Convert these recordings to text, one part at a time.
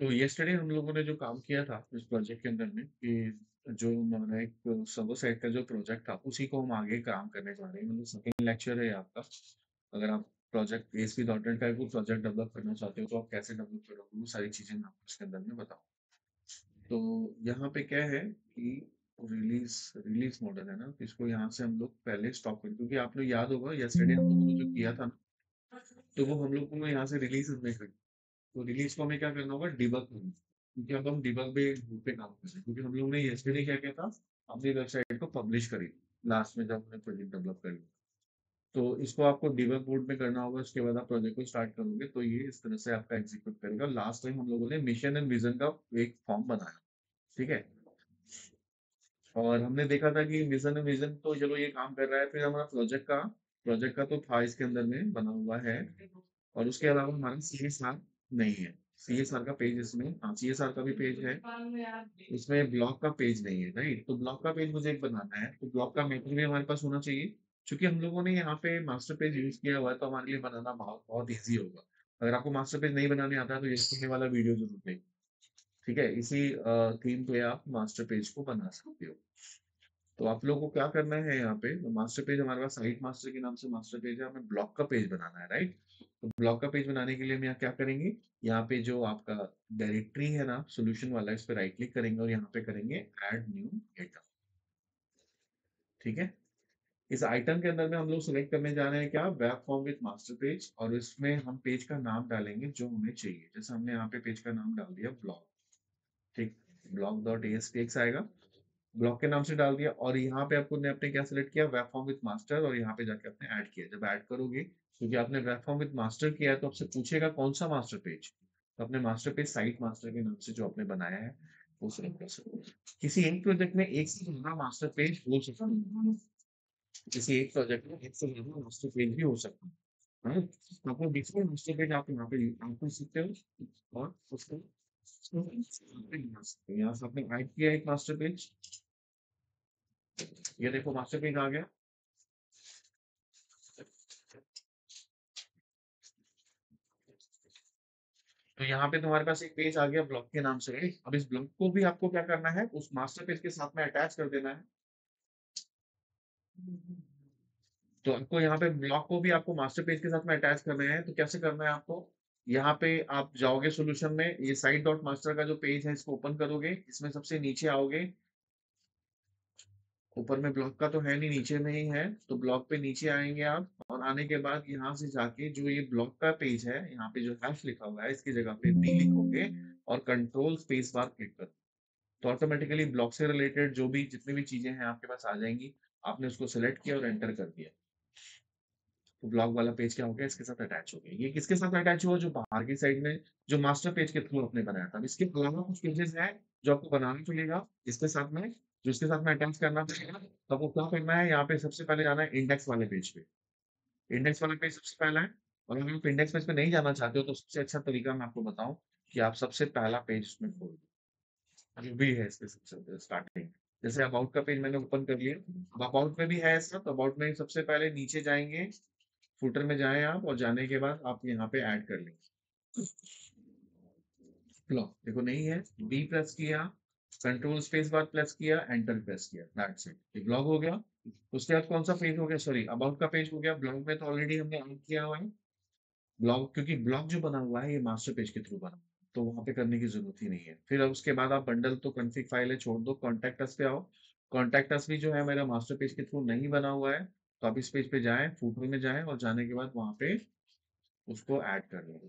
तो यस्टरडे हम लोगों ने जो काम किया था इस प्रोजेक्ट के अंदर में कि जो हमारा एक सर्वर साइड का जो प्रोजेक्ट था उसी को हम आगे काम करने जा रहे हैं। मतलब सेकेंड लेक्चर है आपका। अगर आप प्रोजेक्ट एएसपी डॉट नेट का कोई प्रोजेक्ट डेवलप करना चाहते हो तो आप कैसे डेवलप करोगे वो सारी चीजें मैं आपको इसके अंदर में बताऊँ। तो यहाँ पे क्या है कि रिलीज रिलीज मॉडल है ना, तो इसको यहाँ से हम लोग पहले स्टॉप करें क्योंकि आपको याद होगा यस्टरडे हम लोगों ने जो किया था ना, तो वो हम लोग को यहाँ से रिलीज में कर। तो रिलीज को हमें क्या करना होगा, डिबग करना, क्योंकि अब हम डिबग पे काम कर रहे हैं क्योंकि हम लोगों ने यस्टरडे क्या किया था, अपनी वेबसाइट को पब्लिश करी लास्ट में जब हमने प्रोजेक्ट डेवलप कर लिया। तो इसको आपको डिबग मोड में करना होगा, उसके बाद आप प्रोजेक्ट को स्टार्ट करोगे तो ये इस तरह से आपका एग्जीक्यूट करेगा। लास्ट टाइम हम लोगों ने मिशन एंड विजन का एक फॉर्म बनाया, ठीक है। और हमने देखा था कि मिशन एंड विजन तो चलो ये काम कर रहा है, फिर हमारा प्रोजेक्ट का तो था इसके अंदर में बना हुआ है, और उसके अलावा हमारा सीएसआर नहीं है। सीएसआर का पेज इसमें, हाँ सीएसआर का भी पेज है, इसमें ब्लॉग का पेज नहीं है, राइट। तो ब्लॉग का पेज मुझे एक बनाना है, तो ब्लॉग का मेथड भी हमारे पास होना चाहिए। क्योंकि हम लोगों ने यहाँ पे मास्टर पेज यूज किया हुआ है तो हमारे लिए बनाना बहुत बहुत ईजी होगा। अगर आपको मास्टर पेज नहीं बनाने आता है तो ये वाला वीडियो जरूर देखिए, ठीक है। इसी थीम पे आप मास्टर पेज को बना सकते हो। तो आप लोगों को क्या करना है, यहाँ पे मास्टर पेज हमारे पास साइट मास्टर के नाम से मास्टर पेज है, हमें ब्लॉग का पेज बनाना है, राइट। तो ब्लॉग का पेज बनाने के लिए हम यहाँ क्या करेंगे, यहाँ पे जो आपका डायरेक्टरी है ना सोल्यूशन वाला, इस पे राइट क्लिक करेंगे और यहाँ पे करेंगे ऐड न्यू आइटम, ठीक है। इस आइटम के अंदर में हम लोग सिलेक्ट करने जा रहे हैं क्या, web form with master page, और इसमें हम पेज का नाम डालेंगे जो हमें चाहिए। जैसे हमने यहाँ पे पेज का नाम डाल दिया ब्लॉग, ठीक, ब्लॉग डॉट एएसपीएक्स आएगा, ब्लॉक के नाम से डाल दिया। और यहाँ पे आपको ने आपने क्या सिलेक्ट किया, वेब फॉर्म विद मास्टर, और यहाँ पे जाके आपने ऐड किया। जब ऐड करोगे, क्योंकि आपने वेब फॉर्म विद मास्टर किया है तो आपसे पूछेगा कौन सा मास्टर पेज, तो अपने मास्टर पेज साइट मास्टर के नाम से जो आपने बनाया है वो सिलेक्ट कर सकते हो। किसी एक प्रोजेक्ट में एक से ज्यादा मास्टर पेज हो सकता है, किसी एक प्रोजेक्ट में एक से ज्यादा मास्टर पेज भी हो सकता है, हाँ? तो आपको डिफरेंट मास्टर पेज आप यहाँ पे ऐड कर सकते हो, और उसको यहाँ से आपने ऐड किया एक मास्टर पेज, ये देखो मास्टर पेज आ गया। तो यहाँ पे तुम्हारे पास एक पेज आ गया ब्लॉग के नाम से। अब इस ब्लॉग को भी आपको क्या करना है, उस मास्टर पेज के साथ में अटैच कर देना है। तो आपको यहाँ पे ब्लॉग को भी आपको मास्टर पेज के साथ में अटैच करना है, तो कैसे करना है आपको, यहाँ पे आप जाओगे सोल्यूशन में, ये साइट डॉट मास्टर का जो पेज है इसको ओपन करोगे, इसमें सबसे नीचे आओगे, ऊपर में ब्लॉग का तो है नहीं, नीचे में ही है, तो ब्लॉग पे नीचे आएंगे आप, और आने के बाद यहाँ से जाके जो ये ब्लॉग का पेज है, यहाँ पे जो हैश लिखा हुआ है इसकी जगह पे बी लिखोगे और कंट्रोल स्पेस बार क्लिक करो, तो ऑटोमेटिकली ब्लॉक से रिलेटेड जो भी जितनी भी चीजें हैं आपके पास आ जाएंगी। आपने उसको सिलेक्ट किया और एंटर कर दिया, तो ब्लॉग वाला पेज क्या हो गया, इसके साथ अटैच हो गया। ये किसके साथ अटैच हुआ, जो बाहर की साइड में जो मास्टर पेज के थ्रू आपने बनाया था। अब इसके अलावा कुछ पेजेस हैं जो आपको बनाना पड़ेगा इसके साथ में, जो इसके साथ में अटैच करना पड़ेगा। तो आपको क्या करना है, यहाँ पे सबसे पहले जाना है इंडेक्स वाले पेज पे, इंडेक्स वाला पेज सबसे पहला है। और अगर आप इंडेक्स पेज पे नहीं जाना चाहते हो तो सबसे अच्छा तरीका मैं आपको बताऊं कि आप सबसे पहला पेज उसमें खोल दो, जो भी है इसके सबसे स्टार्टिंग। जैसे अबाउट का पेज मैंने ओपन कर लिया, अब अबाउट में भी है ऐसा, तो अबाउट में सबसे पहले नीचे जाएंगे, फुटर में जाएं आप, और जाने के बाद आप यहाँ पे ऐड कर लेंगे ब्लॉक। देखो नहीं है, बी प्रेस किया, कंट्रोल स्पेस बार प्रेस किया, एंटर प्रेस किया, दैट्स इट, ये ब्लॉक हो गया। उसके बाद कौन सा पेज हो गया, सॉरी अबाउट का पेज हो गया। ब्लॉग में तो ऑलरेडी हमने ऐड किया हुआ है ब्लॉग, क्योंकि ब्लॉग जो बना हुआ है ये मास्टर पेज के थ्रू बना, तो वहां पे करने की जरूरत ही नहीं है। फिर अब उसके बाद आप बंडल तो कॉन्फ़िग फाइल है छोड़ दो, कॉन्टैक्ट अस पे आओ। कॉन्टैक्ट अस भी जो है मेरा मास्टर पेज के थ्रू नहीं बना हुआ है, तो आप इस पेज पे जाएं, फूटर में जाएं, और जाने के बाद वहां पे उसको ऐड कर लें,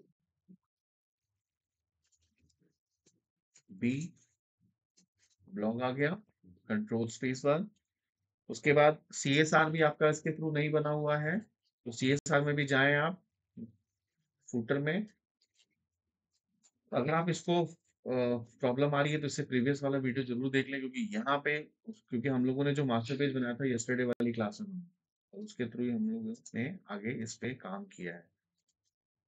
बी ब्लॉग आ गया, कंट्रोल स्पेस वन। उसके बाद सीएसआर भी आपका इसके थ्रू नहीं बना हुआ है, तो सीएसआर में भी जाएं आप, फूटर में। अगर आप इसको प्रॉब्लम आ रही है तो इससे प्रीवियस वाला वीडियो जरूर देख लें, क्योंकि यहाँ पे क्योंकि हम लोगों ने जो मास्टर पेज बनाया था यस्टरडे वाली क्लास में, तो उसके थ्रू ही हम लोगों ने आगे इस पे काम किया है,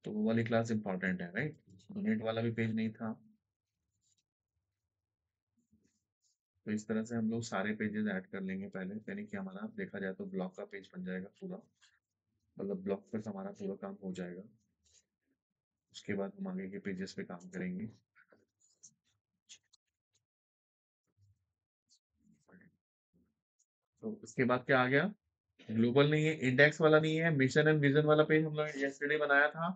तो वो वाली क्लास इंपॉर्टेंट है, राइट। डोनेट वाला भी पेज नहीं था, तो इस तरह से हम लोग सारे पेजेस ऐड कर लेंगे पहले, यानी कि हमारा देखा जाए तो ब्लॉक का पेज बन जाएगा पूरा, मतलब ब्लॉक पर हमारा पूरा काम हो जाएगा। उसके बाद हम आगे के पेजेस पे काम करेंगे। तो उसके बाद क्या आ गया, ग्लोबल नहीं है, इंडेक्स वाला नहीं है, मिशन एंड विजन वाला पेज हम लोग यस्टरडे बनाया था।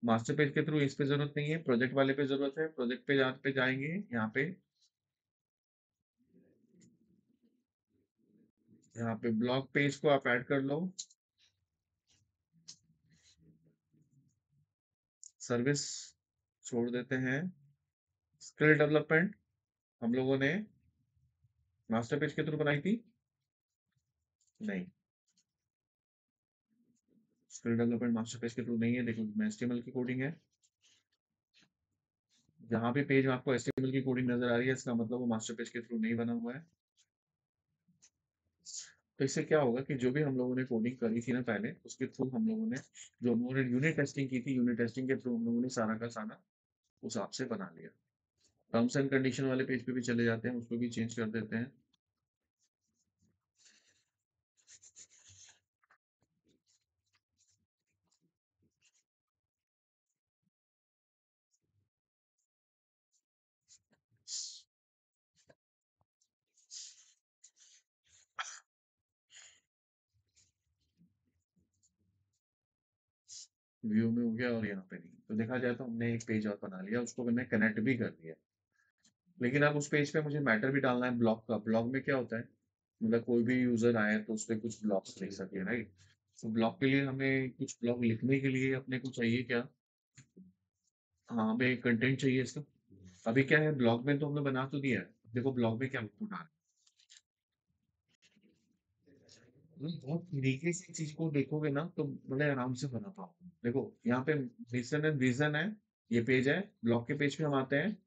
मास्टर पेज के थ्रू इस पे जरूरत नहीं है, प्रोजेक्ट वाले पे जरूरत है। प्रोजेक्ट पे जहाँ पे जाएंगे, यहाँ पे ब्लॉग पेज को आप ऐड कर लो। सर्विस छोड़ देते हैं। स्किल डेवलपमेंट हम लोगों ने मास्टर पेज के थ्रू बनाई थी, नहीं, स्किल डेवलपमेंट मास्टर पेज के थ्रू नहीं है। देखो मैं HTML की कोडिंग है, जहाँ भी पेज में आपको HTML की कोडिंग नजर आ रही है, इसका मतलब वो मास्टर पेज के थ्रू नहीं बना हुआ है। तो इससे क्या होगा कि जो भी हम लोगों ने कोडिंग करी थी ना पहले, उसके थ्रू हम लोगों ने जो हम लोगों ने यूनिट टेस्टिंग की थी, यूनिट टेस्टिंग के थ्रू हम लोगों ने सारा का सारा उस हिसाब से बना लिया। टर्म्स एंड कंडीशन वाले पेज पे भी चले जाते हैं, उसको भी चेंज कर देते हैं। व्यू में हो गया और यहाँ पे नहीं, तो देखा जाए तो हमने एक पेज और बना लिया, उसको मैंने कनेक्ट भी कर दिया। लेकिन अब उस पेज पे मुझे मैटर भी डालना है ब्लॉग का। ब्लॉग में क्या होता है, मतलब कोई भी यूजर आए तो उस पर कुछ ब्लॉग्स लिख सके, राइट। तो ब्लॉग के लिए हमें कुछ ब्लॉग लिखने के लिए अपने को चाहिए क्या, हाँ हमें कंटेंट चाहिए इसका। अभी क्या है, ब्लॉग में तो हमने बना तो दिया है, देखो ब्लॉग में क्या आउटपुट आ रहा है। बहुत तरीके से चीज को देखोगे ना तो बड़े आराम से बनाता हूँ। देखो यहाँ पे मिशन एंड विजन है, ये पेज है। ब्लॉग के पेज पे हम आते हैं,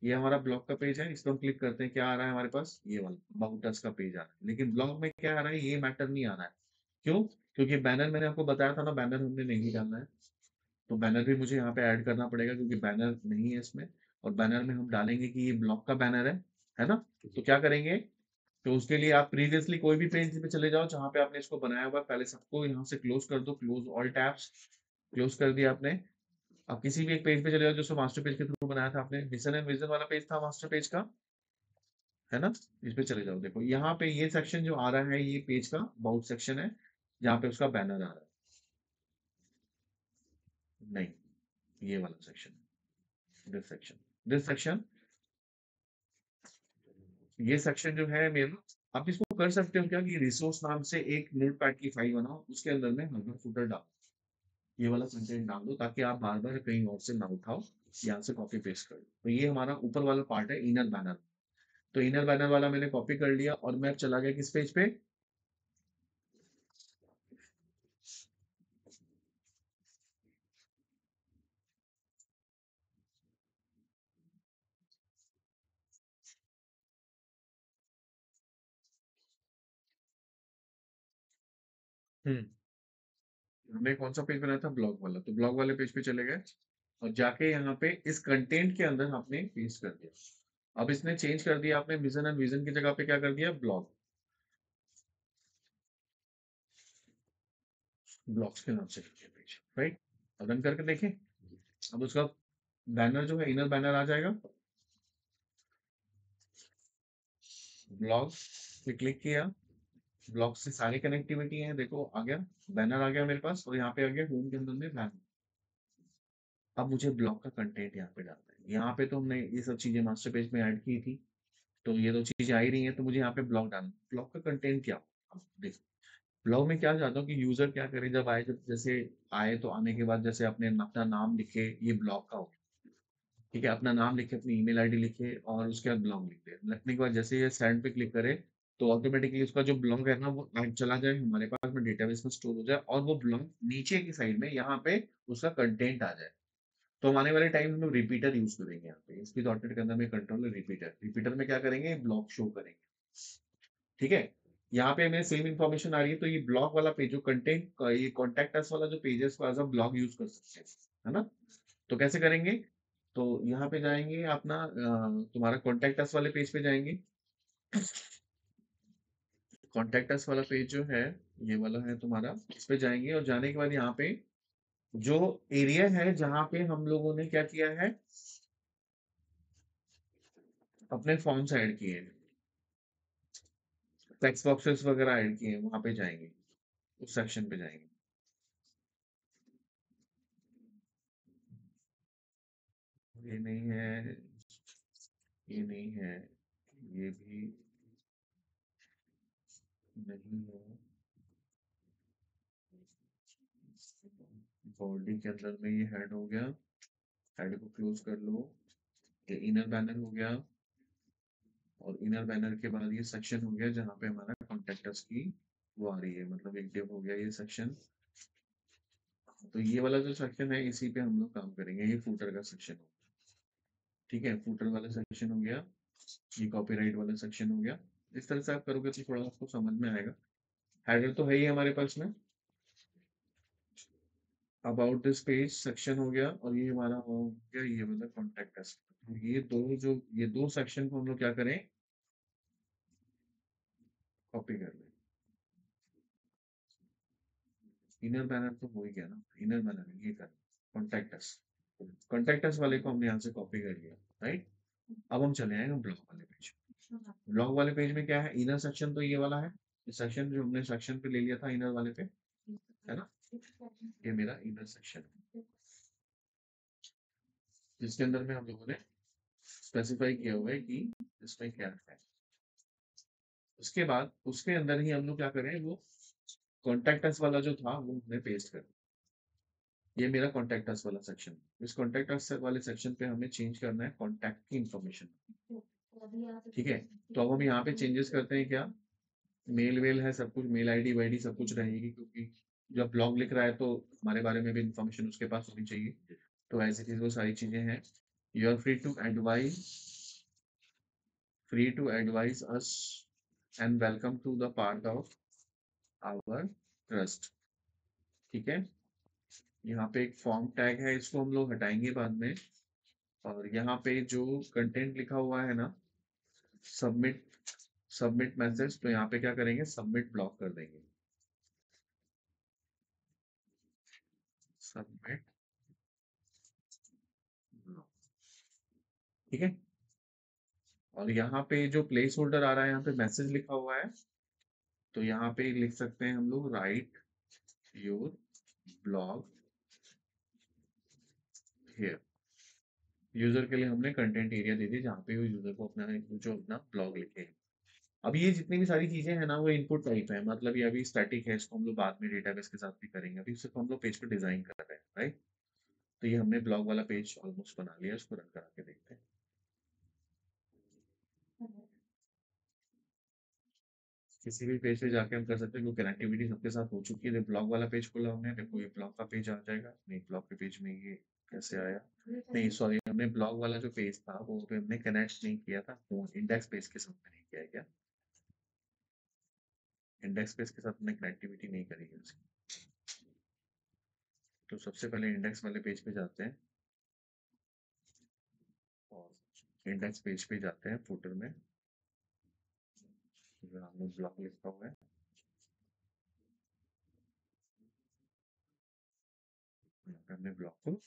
ये हमारा ब्लॉग का पेज है, इस पर हम क्लिक करते हैं, क्या आ रहा है हमारे पास, ये वाला अबाउट अस का पेज आ रहा है। लेकिन ब्लॉग में क्या आ रहा है, ये मैटर नहीं आ रहा है। क्यों? क्योंकि बैनर मैंने आपको बताया था ना, बैनर हमने नहीं डालना है। तो बैनर भी मुझे यहाँ पे ऐड करना पड़ेगा, क्योंकि बैनर नहीं है इसमें। और बैनर में हम डालेंगे कि ये ब्लॉग का बैनर है ना। तो क्या करेंगे, तो उसके लिए आप प्रीवियसली कोई भी पेज पे चले जाओ जहाँ पे आपने इसको बनाया हुआ है, पहले सबको यहाँ से क्लोज कर दो, क्लोज ऑल टैब्स, क्लोज कर दिया आपने। आप किसी भी एक पेज पे चले जाओ जो मास्टर पेज के थ्रू बनाया था आपने, मिशन एंड विजन वाला पेज था मास्टर पेज का, है ना। इस पे चले जाओ, देखो यहाँ पे ये सेक्शन जो आ रहा है, ये पेज का अबाउट सेक्शन है, जहाँ पे उसका बैनर आ रहा है, नहीं, ये वाला सेक्शन, दिस सेक्शन, ये सेक्शन जो है मेरा, आप इसको कर सकते हो क्या कि रिसोर्स नाम से एक नोटपैड की फाइल बनाओ, उसके अंदर में हेडर फुटर डालो, ये वाला कंटेंट डाल दो, ताकि आप बार बार कहीं और से ना उठाओ, यहाँ से कॉपी पेस्ट कर दो। तो ये हमारा ऊपर वाला पार्ट है, इनर बैनर। तो इनर बैनर वाला मैंने कॉपी कर लिया और मैं चला गया किस पेज पे, हम्म हमने कौन सा पेज बनाया था, ब्लॉग वाला। तो ब्लॉग वाले पेज पे चले गए और जाके यहाँ पे इस कंटेंट के अंदर आपने पेस्ट कर दिया। अब इसने चेंज कर दिया, आपने मिशन एंड विजन की जगह पे क्या कर दिया, ब्लॉग, ब्लॉग्स के नाम से कर दिया पेज, राइट। अब रन करके देखें, अब उसका बैनर जो है, इनर बैनर आ जाएगा। ब्लॉग पे क्लिक किया, ब्लॉग से सारी कनेक्टिविटी है, देखो आ गया, बैनर आ गया मेरे पास, और यहाँ पे आ गया होम के अंदर में बैनर। अब मुझे ब्लॉग का कंटेंट यहाँ पे डालना है। यहाँ पे तो हमने ये सब चीजें मास्टर पेज में ऐड की थी, तो ये तो चीजें आ ही रही है, तो मुझे यहाँ पे ब्लॉग डालना है। ब्लॉग का कंटेंट क्या, अब देखो ब्लॉग में क्या चाहता हूँ कि यूजर क्या करे, जब आए, जब जैसे आए तो आने के बाद जैसे अपने अपना नाम लिखे, ये ब्लॉग का हो, ठीक है, अपना नाम लिखे, अपनी ईमेल आईडी लिखे, और उसके बाद ब्लॉग लिख दे। लिखने के बाद जैसे ये सेंड पे क्लिक करे, तो ऑटोमेटिकली उसका जो ब्लॉग है ना, वो ऐड चला जाए हमारे पास में, डेटाबेस में स्टोर हो जाए, और वो ब्लॉग नीचे की साइड में यहाँ पे उसका कंटेंट आ जाए। तो हम आने वाले टाइम में हम लोग रिपीटर यूज करेंगे यहाँ पे, इसकी डॉट नेट के अंदर में कंट्रोल है रिपीटर। रिपीटर में क्या करेंगे, ब्लॉग शो करेंगे, ठीक है। यहाँ पे हमें सेम इन्फॉर्मेशन आ रही है, तो ये ब्लॉग वाला पेज जो कंटेंट, ये कॉन्टेक्ट अस वाला जो पेज है, इसको एज अ ब्लॉग यूज कर सकते हैं, है ना। तो कैसे करेंगे, तो यहाँ पे जाएंगे अपना, तुम्हारा कॉन्टेक्ट अस वाले पेज पे जाएंगे। कॉन्टेक्ट अस वाला पेज जो है, ये वाला है तुम्हारा, इस पे जाएंगे, और जाने के बाद यहाँ पे जो एरिया है जहाँ पे हम लोगों ने क्या किया है, अपने फॉर्म्स ऐड किए हैं, टेक्स्ट बॉक्सेस वगैरह ऐड किए हैं, वहां पे जाएंगे, उस सेक्शन पे जाएंगे। ये नहीं है, ये नहीं है, ये भी नहीं है। बॉडी के अंदर में ये हेड हो गया, हेड को क्लोज कर लो। ये इनर बैनर हो गया, और इनर बैनर के बाद ये सेक्शन हो गया जहाँ पे हमारा कॉन्टेक्टर्स की वो आ रही है, मतलब एक डिव हो गया ये सेक्शन। तो ये वाला जो सेक्शन है इसी पे हम लोग काम करेंगे, ये फूटर का सेक्शन हो। ठीक है, फूटर वाला सेक्शन हो गया, ये कॉपीराइट वाला सेक्शन हो गया। इस तरह से आप करोगे तो थोड़ा आपको समझ में आएगा। हेडर तो है ही हमारे पास में, अबाउट दिस पेज सेक्शन हो गया, और ये हमारा हो गया ये वाला कॉन्टेक्ट अस। ये दो सेक्शन को हम लोग क्या करें, कॉपी कर लें। इनर बैनर तो हो ही गया ना, इनर बैनर ये कर, कॉन्टेक्ट अस वाले को हमने यहाँ से कॉपी कर लिया, राइट। अब हम चले आएंगे ब्लॉग वाले पेज। ब्लॉग वाले पेज में क्या है, इनर सेक्शन तो ये वाला है, ये सेक्शन जो हमने सेक्शन पे ले लिया था इनर वाले पे, है ना। ये मेरा इनर सेक्शन है, जिसके अंदर में हम लोगों ने स्पेसिफाई किया हुआ है कि इसमें क्या है। उसके बाद उसके अंदर ही हम लोग क्या करें, वो कॉन्टेक्ट अस वाला जो था वो हमने पेस्ट कर, ये मेरा कॉन्टेक्ट अस वाला सेक्शन। इस कॉन्टेक्ट अस वाले सेक्शन पे हमें चेंज करना है कॉन्टैक्ट की इंफॉर्मेशन। ठीक है, तो अब हम यहाँ पे चेंजेस करते हैं क्या, मेल वेल है सब कुछ, मेल आईडी वाईडी सब कुछ रहेगी, क्योंकि जब ब्लॉग लिख रहा है तो हमारे बारे में भी इंफॉर्मेशन उसके पास होनी चाहिए। तो ऐसी चीज वो सारी चीजें हैं। You are free to advise us and welcome to the part of our trust. ठीक है, यहाँ पे एक फॉर्म टैग है, इसको हम लोग हटाएंगे बाद में। और यहाँ पे जो कंटेंट लिखा हुआ है ना, सबमिट सबमिट मैसेज, तो यहाँ पे क्या करेंगे, सबमिट ब्लॉक कर देंगे, सबमिट ब्लॉक। ठीक है, और यहाँ पे जो प्लेस होल्डर आ रहा है, यहाँ पे मैसेज लिखा हुआ है, तो यहाँ पे लिख सकते हैं हम लोग, right your blog here. User के लिए हमने कंटेंट एरिया दे दी, जहाँ पे वो यूजर को अपना जो अपना ब्लॉग लिखे। अब ये जितनी भी सारी चीजें हैं ना, वो इनपुट टाइप है, मतलब ये अभी स्टैटिक है, इसको हम लोग बाद में डेटाबेस के साथ भी करेंगे, अभी सिर्फ हम लोग पेज को डिजाइन कर रहे हैं, राइट। तो ये हमने ब्लॉग वाला पेज ऑलमोस्ट बना लिया, इसको रन करा के देखते हैं। किसी भी पेज पे जाके हम कर सकते हैं, क्योंकि कनेक्टिविटी सबके साथ हो चुकी है। ब्लॉग वाला पेज खोला हमने, देखो ये ब्लॉग का पेज आ जाएगा, नहीं ब्लॉग के पेज में ये कैसे आया, नहीं सॉरी, हमने ब्लॉग वाला जो पेज था वो पे हमने कनेक्ट नहीं किया था, वो इंडेक्स पेज के साथ में नहीं किया है क्या, इंडेक्स पेज के साथ हमने कनेक्टिविटी नहीं करी है उसकी। तो सबसे पहले इंडेक्स वाले पेज पे जाते हैं, और इंडेक्स पेज पे जाते हैं, फुटर में जो हमने ब्लॉग लिखा हुआ है, यहाँ पे हमने ब्लॉग को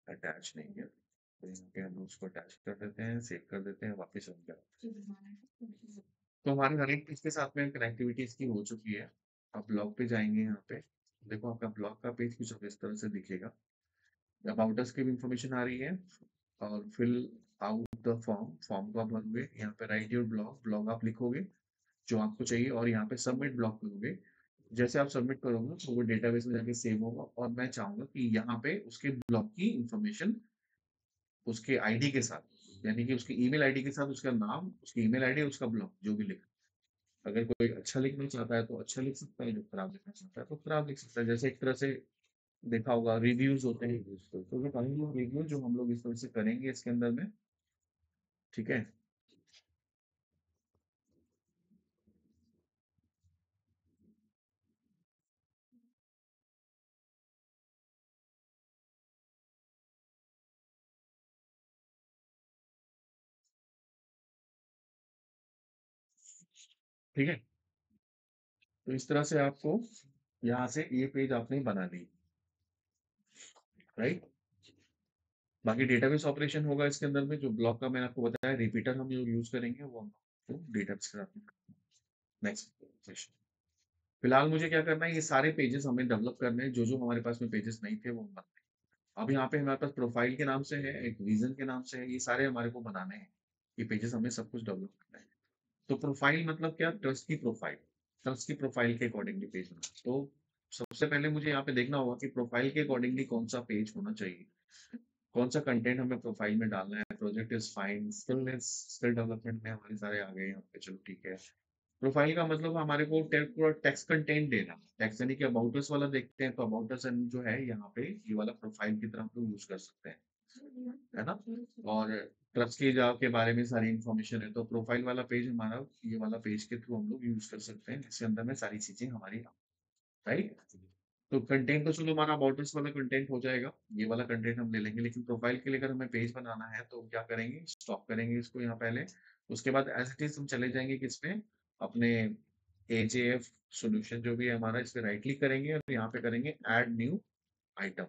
अटैच नहीं किया, तो यहाँ पे हम उसको अटैच कर देते हैं, सेव कर देते हैं, वापस रन कर। तो हमारे हर एक पेज के साथ में कनेक्टिविटी इसकी हो चुकी है। अब ब्लॉग पे जाएंगे, यहाँ पे देखो आपका ब्लॉग का पेज कुछ इस तरह से दिखेगा। अबाउट अस की भी इंफॉर्मेशन आ रही है, और fill out the form, form को आप भरोगे, यहाँ पे राइट योर ब्लॉग, ब्लॉग आप लिखोगे जो आपको चाहिए, और यहाँ पे सबमिट ब्लॉग करोगे। जैसे आप सबमिट करोगे तो वो डेटाबेस में जाके सेव होगा, और मैं चाहूंगा कि यहाँ पे उसके ब्लॉग की इंफॉर्मेशन उसके आईडी के साथ, यानी कि उसकी ईमेल आईडी के साथ उसका नाम, उसकी ईमेल आईडी, उसका ब्लॉग जो भी लिखा। अगर कोई अच्छा लिखना चाहता है तो अच्छा लिख सकता है, जो खराब लिखना चाहता है तो खराब लिख सकता है। जैसे एक तरह से देखा होगा रिव्यूज होते हैं, तो ये कहीं लोग रिव्यू जो हम लोग इस तरह से करेंगे इसके अंदर में। ठीक है, ठीक है, तो इस तरह से आपको यहाँ से ये पेज आपने बना ली, राइट। बाकी डेटाबेस ऑपरेशन होगा इसके अंदर में, जो ब्लॉक का मैंने आपको बताया, रिपीटर हम जो यूज करेंगे वो हम डेटाबेस के साथ में। Next session. फिलहाल मुझे क्या करना है, ये सारे पेजेस हमें डेवलप करने हैं, जो हमारे पास में पेजेस नहीं थे वो बनाने हैं। अब यहाँ पे हमारे पास प्रोफाइल के नाम से है, एक रीजन के नाम से है, ये सारे हमारे को बनाने हैं। ये पेजेस हमें सब कुछ डेवलप करना है। तो प्रोफाइल मतलब क्या, ट्रस्ट की प्रोफाइल। ट्रस्ट की प्रोफाइल के अकॉर्डिंगली पेज बनाना। तो सबसे पहले मुझे यहाँ पे देखना होगा कि प्रोफाइल के अकॉर्डिंगली कौन सा पेज होना चाहिए, कौन सा कंटेंट हमें प्रोफाइल में डालना है। Project is fine, skill development में हमारे सारे आ गए यहाँ पे, चलो ठीक है। प्रोफाइल का मतलब हमारे को पूरा टेक्स्ट कंटेंट देना। टेक्स्ट यानी कि अबाउट अस वाला देखते हैं, तो अबाउट अस जो है यहाँ पे, ये वाला प्रोफाइल की तरह हम लोग यूज कर सकते हैं, है ना। और ट्रस्ट की जॉब के बारे में सारी इन्फॉर्मेशन है, तो प्रोफाइल वाला पेज हमारा, ये वाला पेज के थ्रू हम लोग यूज कर सकते हैं, जिसके अंदर में सारी चीजें हमारी, राइट। तो कंटेंट तो चलो हमारा अबाउट अस वाला कंटेंट हो जाएगा, ये वाला कंटेंट हम ले लेंगे। लेकिन प्रोफाइल के लिए अगर हमें पेज बनाना है तो क्या करेंगे, स्टॉप करेंगे इसको यहाँ पहले। उसके बाद एज इट इज हम चले जाएंगे किसमें, अपने एजेएफ सॉल्यूशन जो भी है हमारा, इस पे राइट क्लिक करेंगे और यहाँ पे करेंगे ऐड न्यू आइटम।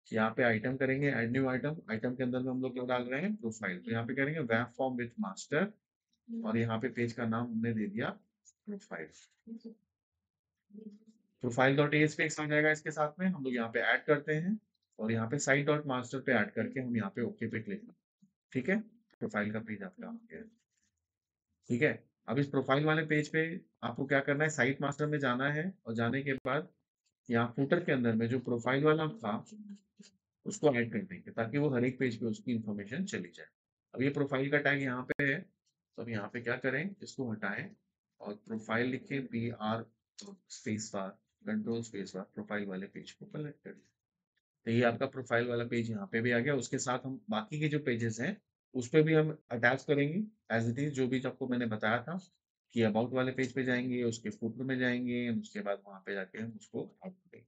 यहाँ पे आइटम करेंगे, ऐड न्यू आइटम। आइटम के अंदर में हम लोग क्या डाल रहे हैं, प्रोफाइल। तो यहाँ पे करेंगे वेब फॉर्म विथ मास्टर, और यहाँ पे पेज का नाम हमने दे दिया प्रोफाइल। प्रोफाइल डॉट एएसपी आ जाएगा इसके साथ में, हम लोग यहाँ पे ऐड करते हैं, और यहाँ पे साइट डॉट मास्टर पे ऐड करके हम यहाँ पे ओके पे क्लिक। ठीक है, प्रोफाइल का पेज आपका आ गया। ठीक है, अब इस प्रोफाइल वाले पेज पे आपको क्या करना है, साइट मास्टर में जाना है, और जाने के बाद यहाँ फुटर के अंदर में जो प्रोफाइल वाला था उसको ऐड कर देंगे, ताकि वो हर एक पेज पे उसकी इंफॉर्मेशन चली जाए। अब ये प्रोफाइल का टैग यहाँ पे है, तो अब यहाँ पे क्या करें, इसको हटाएं और प्रोफाइल लिख के PR space bar, control space bar, profile वाले पेज को कलेक्ट कर। तो ये आपका प्रोफाइल वाला पेज यहाँ पे भी आ गया। उसके साथ हम बाकी के जो पेजेस हैं उस पे भी हम अटैच करेंगे एज इट इज, जो भी आपको मैंने बताया था कि अबाउट वाले पेज पे जाएंगे, उसके फुटर में जाएंगे, उसके बाद वहां पे जाके हम उसको ऐड करेंगे।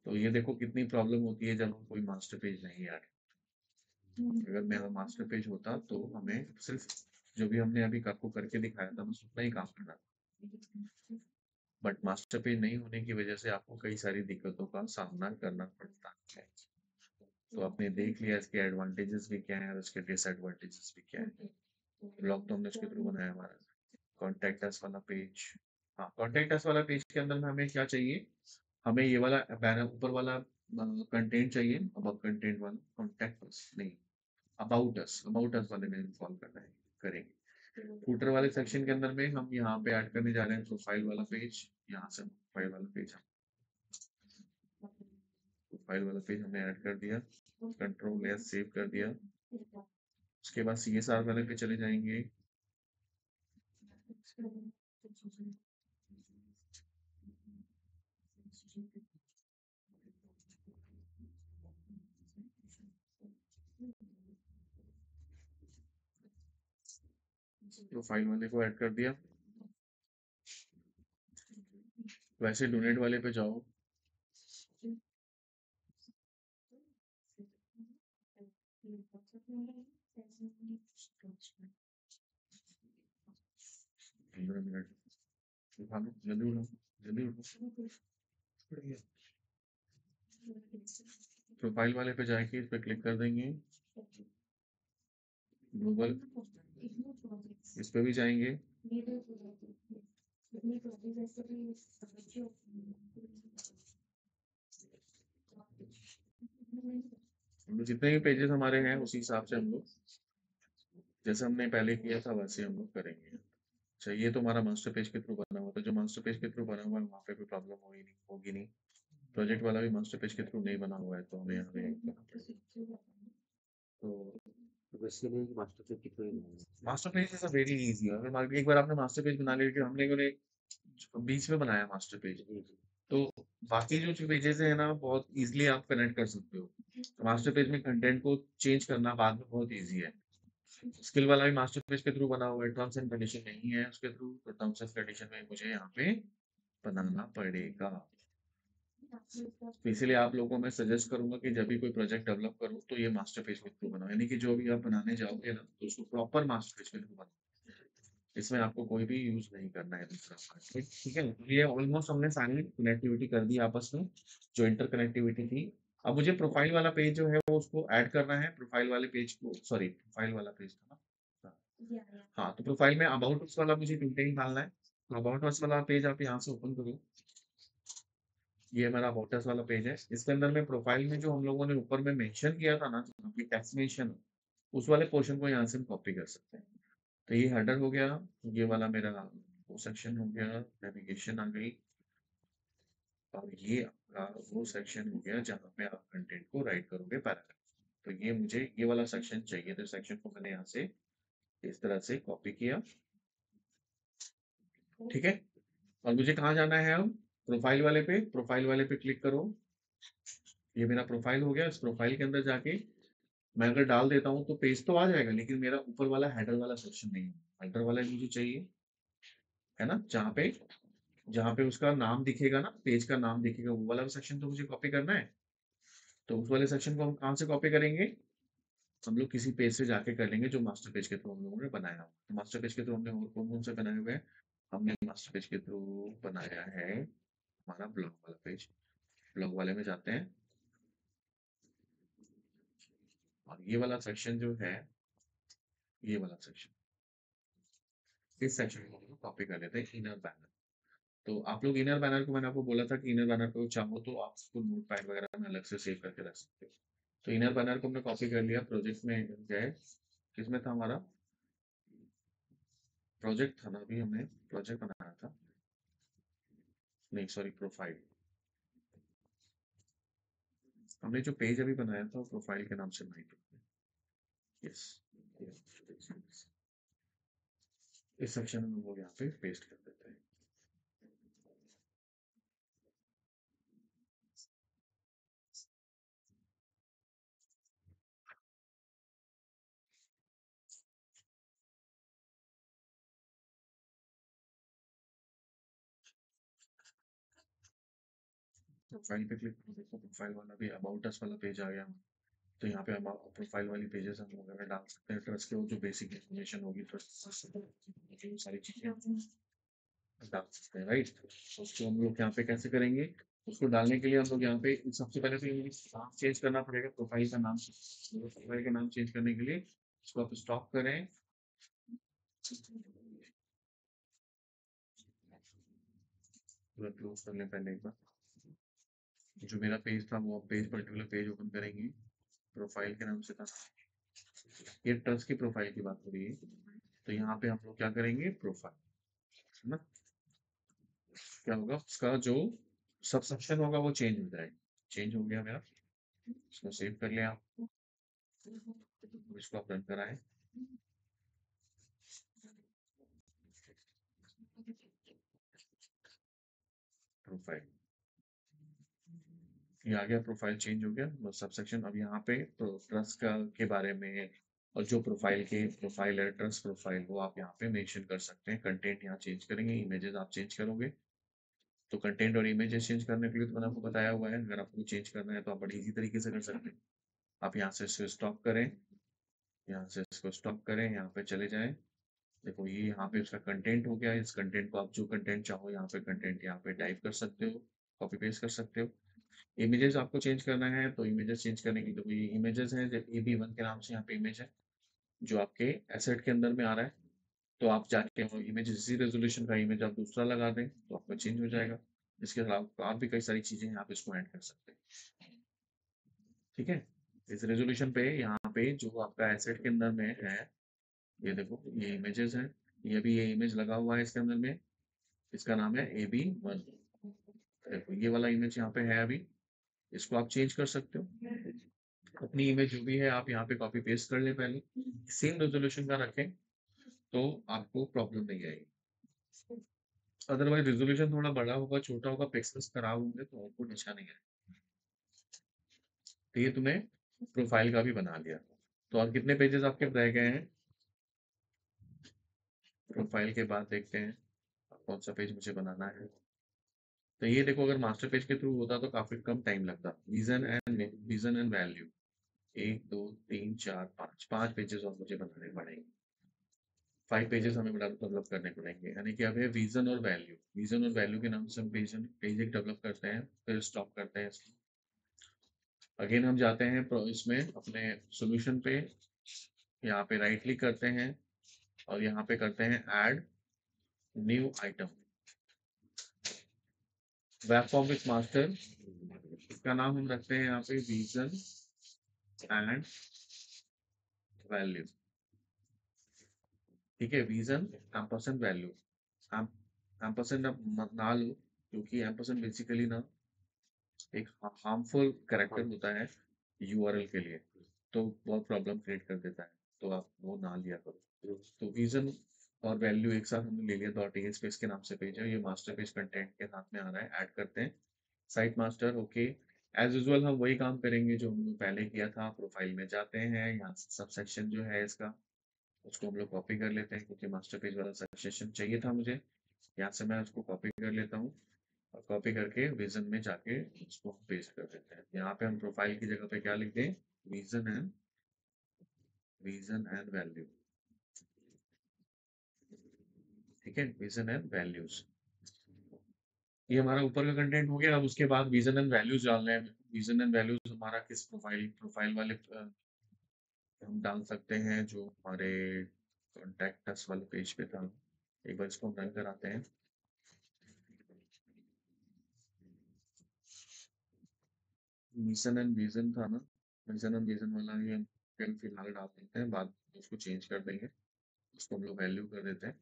तो ये देखो कितनी प्रॉब्लम होती है जब हम कोई मास्टर पेज नहीं ऐड। अगर मेरा मास्टर पेज होता तो हमें सिर्फ जो भी हमने अभी आपको करके दिखाया था बस उतना ही काम करना था। बट मास्टर पेज नहीं होने की वजह से आपको कई सारी दिक्कतों का सामना करना पड़ता है। तो आपने देख लिया इसके एडवांटेजेस भी क्या है और इसके डिसएडवांटेजेस भी क्या है। ब्लॉग तो हमने उसके थ्रू बनाया हमारा। कॉन्टेक्ट अस वाला पेज, हाँ कॉन्टेक्ट अस वाला पेज के अंदर में हमें क्या चाहिए, हमें ये वाला बैनर ऊपर वाला कंटेंट चाहिए, अबाउट कंटेंट वाला, कॉन्टेक्ट अस नहीं, अबाउट अस वाले में इन्वॉल्व करना है, करेंगे। फूटर वाले सेक्शन के अंदर में हम यहाँ पे ऐड करने जा रहे हैं प्रोफाइल वाला पेज। यहाँ से प्रोफाइल वाला पेज, प्रोफाइल वाला पेज हमने ऐड कर दिया, कंट्रोल एस सेव कर दिया। उसके बाद CSR वाले पे चले जाएंगे। प्रोफाइल वाले को ऐड कर दिया। वैसे डोनेट वाले पे जाओ, पंद्रह मिनट उठा लो, जल्दी उठो, जल्दी उठो। प्रोफाइल वाले पे जाके इस पे क्लिक कर देंगे, ग्लोबल इस पे भी जाएंगे। हम लोग जितने भी पेजेस हमारे हैं उसी हिसाब से हम लोग, जैसे हमने पहले किया था वैसे हम लोग करेंगे। अच्छा, ये तो हमारा मास्टर पेज के थ्रू बना हुआ था, जो मास्टर पेज के थ्रू बना हुआ है वहाँ पे कोई प्रॉब्लम होगी नहीं। प्रोजेक्ट वाला भी मास्टर पेज के थ्रू नहीं बना हुआ है, तो हमें यहाँ पे तो master page is a very easy. एक बार आपने मास्टर पेज बना लिया, कि हमने केवल एक बीच में बनाया मास्टर पेज, तो बाकी जो पेजेस है ना बहुत इजीली आप कनेक्ट कर सकते हो। तो मास्टर पेज में कंटेंट को चेंज करना बाद में बहुत इजी है। स्किल वाला भी मास्टर पेज के थ्रू बना हुआ है, टर्म्स एंड कंडीशन नहीं है उसके थ्रू, तो टर्म्स एंड कंडीशन में मुझे यहाँ पे बनाना पड़ेगा। तो इसीलिए आप लोगों को मैं सजेस्ट करूंगा कि जब भी कोई प्रोजेक्ट डेवलप करो तो ये मास्टर पेज के थ्रू बनाओ, यानी कि जो भी आप बनाने जाओगे ना तो उसको प्रॉपर मास्टर पेज के थ्रू बनाओ। इसमें आपको कोई भी यूज नहीं करना है दूसरा पार्ट, ठीक है। तो ये ऑलमोस्ट हमने सारी कनेक्टिविटी कर दी आपस में, जो इंटर कनेक्टिविटी थी। अब मुझे प्रोफाइल वाला पेज जो है वो उसको ऐड करना है, प्रोफाइल वाले पेज को, सॉरी प्रोफाइल वाला पेज था ना, हाँ, तो प्रोफाइल में अबाउट अस वाला मुझे कंटेंट डालना है। तो अबाउट अस वाला पेज आप यहाँ से ओपन करो। ये हमारा अबाउट अस वाला पेज है। इसके अंदर में प्रोफाइल में जो हम लोगों ने ऊपर में मेंशन किया था ना, जो आपकी टेक्स्ट उस वाले पोर्शन को यहाँ से हम कॉपी कर सकते हैं। तो ये हेडर हो गया, ये वाला मेरा वो सेक्शन हो गया, नेविगेशन आ गई, और ये आपका वो सेक्शन हो गया जहाँ पे आप कंटेंट को राइट करोगे पैराग्राफ। तो ये मुझे ये वाला सेक्शन चाहिए, तो सेक्शन को मैंने यहाँ से इस तरह से कॉपी किया। ठीक है, और मुझे कहाँ जाना है अब? प्रोफाइल वाले पे, प्रोफाइल वाले पे क्लिक करो। ये मेरा प्रोफाइल हो गया। इस प्रोफाइल के अंदर जाके मैं अगर डाल देता हूँ तो पेज तो आ जाएगा, लेकिन मेरा ऊपर वाला हेडर वाला सेक्शन नहीं है। हेडर वाला मुझे चाहिए, है ना, जहाँ पे उसका नाम दिखेगा ना, पेज का नाम दिखेगा, वो वाला सेक्शन तो मुझे कॉपी करना है। तो उस वाले सेक्शन को हम कहाँ से कॉपी करेंगे? हम लोग किसी पेज से जाके कर लेंगे जो मास्टर पेज के थ्रू हम लोगों ने बनाया हो। तो मास्टर पेज के थ्रू हमने और कौन कौन से बनाए हुए हैं? हमने मास्टर पेज के थ्रू बनाया है हमारा ब्लॉग वाला पेज। ब्लॉग वाले में जाते हैं, और ये वाला सेक्शन जो है, ये वाला सेक्शन, इस सेक्शन को हम लोग कॉपी कर लेते हैं, इनर बैनर। तो आप लोग इनर बैनर को, मैंने आपको बोला था कि इनर बैनर को चाहो तो आप उसको नोट पैड वगैरह में अलग से सेव करके रख सकते हो। तो इनर बैनर को हमने कॉपी कर लिया। प्रोजेक्ट में गए, किसमें था हमारा प्रोजेक्ट? था ना, अभी हमने प्रोजेक्ट बनाया था, नहीं सॉरी, प्रोफाइल। हमने जो पेज अभी बनाया था वो प्रोफाइल के नाम से बनाई थी। यस, इस सेक्शन में हम लोग यहाँ पे पेस्ट कर देते हैं। प्रोफाइल पे क्लिक करो, देखो प्रोफाइल वाला भी अबाउट अस वाला पेज आ गया। तो यहाँ पे हम प्रोफाइल वाली पेजेस हम वगैरह डाल सकते हैं, ट्रस्ट के जो बेसिक इन्फॉर्मेशन होगी, ट्रस्ट सारी चीजें डाल सकते हैं, राइट। उसको हम लोग यहाँ पे कैसे करेंगे? उसको डालने के लिए हम लोग यहाँ पे सबसे पहले तो नाम चेंज करना पड़ेगा, प्रोफाइल का नाम। प्रोफाइल का नाम चेंज करने के लिए इसको आप स्टॉप करें, पूरा क्लोज कर लें पहले एक बार। जो मेरा पेज था वो पेज, पर्टिकुलर पेज ओपन करेंगे, प्रोफाइल के नाम से था, ये ट्रस्ट की प्रोफाइल की बात हो रही है। तो यहाँ पे हम लोग क्या करेंगे? प्रोफाइल, है ना, क्या होगा उसका जो सब सेक्शन होगा वो चेंज हो जाएगा। चेंज हो गया मेरा, इसको सेव कर लिया आप, इसको आप रन कराएं। प्रोफाइल, ये आ गया, प्रोफाइल चेंज हो गया सब सेक्शन। अब यहाँ पे ट्रस्ट का के बारे में, और जो प्रोफाइल है ट्रस्ट प्रोफाइल, वो आप यहाँ पे मेंशन कर सकते हैं। कंटेंट यहाँ चेंज करेंगे, इमेजेस आप चेंज करोगे। तो कंटेंट और इमेजेस चेंज करने के लिए तो मैंने आपको बताया हुआ है, अगर आपको चेंज करना है तो आप बड़ी इजी तरीके से कर सकते हैं। आप यहाँ से इसको स्टॉप करें, यहाँ से इसको स्टॉप करें, यहाँ पे चले जाएं। देखो ये यहाँ पे उसका कंटेंट हो गया। इस कंटेंट को आप जो कंटेंट चाहो यहाँ पे कंटेंट यहाँ पे टाइप कर सकते हो, कॉपी पेस्ट कर सकते हो। इमेजेस आपको चेंज करना है तो इमेजेस चेंज करने की, तो ये इमेजेस हैं AB1 के नाम से यहाँ पे इमेज है, जो आपके एसेट के अंदर में आ रहा है। तो आप जाके वो इमेज, इसी रेजोल्यूशन का इमेज आप दूसरा लगा दें तो आपका चेंज हो जाएगा। इसके अलावा आप भी कई सारी चीजें हैं, आप इसको ऐड कर सकते हैं। ठीक है, इस रेजोल्यूशन पे यहाँ पे जो आपका एसेट के अंदर में है, ये देखो ये इमेजेस हैं, ये भी ये इमेज लगा हुआ है इसके अंदर में, इसका नाम है AB1। देखो ये वाला इमेज यहाँ पे है अभी, इसको आप चेंज कर सकते हो। अपनी इमेज जो भी है आप यहाँ पे कॉपी पेस्ट कर लें, पहले सेम रेजोल्यूशन का रखें तो आपको प्रॉब्लम नहीं आएगी। अदरवाइज रेजोल्यूशन थोड़ा बड़ा होगा, छोटा होगा, पिक्सल्स खराब होंगे तो आउटपुट अच्छा नहीं आएगा। तो ये तुम्हें प्रोफाइल का भी बना लिया। तो और कितने पेजेस आपके रह गए हैं? प्रोफाइल के बाद देखते हैं कौन सा पेज मुझे बनाना है। तो ये देखो, अगर मास्टर पेज के थ्रू होता तो काफी कम टाइम लगता। विजन एंड वैल्यू, 1 2 3 4 5, 5 पेजेस और मुझे बनाने पड़ेंगे। 5 पेजेस हमें डेवलप करने पड़ेंगे, यानी कि अब है विजन और वैल्यू। विजन और वैल्यू के नाम से हम पेज एक डेवलप करते हैं, फिर स्टॉप करते हैं इसको। अगेन हम जाते हैं इसमें अपने सॉल्यूशन पे, यहाँ पे राइट क्लिक करते हैं, और यहाँ पे करते हैं add new item, web form with master, इसका नाम हम रखते हैं यहाँ पे विजन एंड वैल्यू। ठीक है, विजन एम्परसेंड वैल्यू। एम्परसेंड अब ना लो, क्योंकि एम्परसेंड बेसिकली ना एक हार्मफुल कैरेक्टर होता है यूआरएल के लिए, तो बहुत प्रॉब्लम क्रिएट कर देता है, तो आप वो ना लिया करो। तो विजन और वैल्यू एक साथ हमने ले लिया, डॉट ए स्पेस के नाम से पेज है, ये मास्टर पेज कंटेंट के साथ में आ रहा है, ऐड करते हैं site master. Okay, as usual हम वही काम करेंगे जो हमने पहले किया था, प्रोफाइल में जाते हैं, यहाँ सब सेक्शन जो है इसका उसको हम लोग कॉपी कर लेते हैं, क्योंकि मास्टर पेज वाला सेक्शन चाहिए था मुझे, यहाँ से मैं उसको कॉपी कर लेता हूँ, और कॉपी करके विजन में जाके उसको पेस्ट कर देते हैं। यहाँ पे हम प्रोफाइल की जगह पे क्या लिख दें, विजन एंड वैल्यू। ठीक है, विजन एंड वैल्यूज, ये हमारा ऊपर का कंटेंट हो गया। अब उसके बाद विजन एंड वैल्यूज डालना है। विजन एंड वैल्यूज हमारा किस प्रोफाइल वाले हम डाल सकते हैं, जो हमारे कॉन्टैक्ट अस वाले पेज पे था। एक बार इसको रन कराते हैं। मिशन एंड विजन था ना, मिशन एंड विजन वाला ये हम फिलहाल डाल देते हैं, बाद में उसको चेंज कर देंगे, उसको हम लोग वैल्यू कर देते हैं।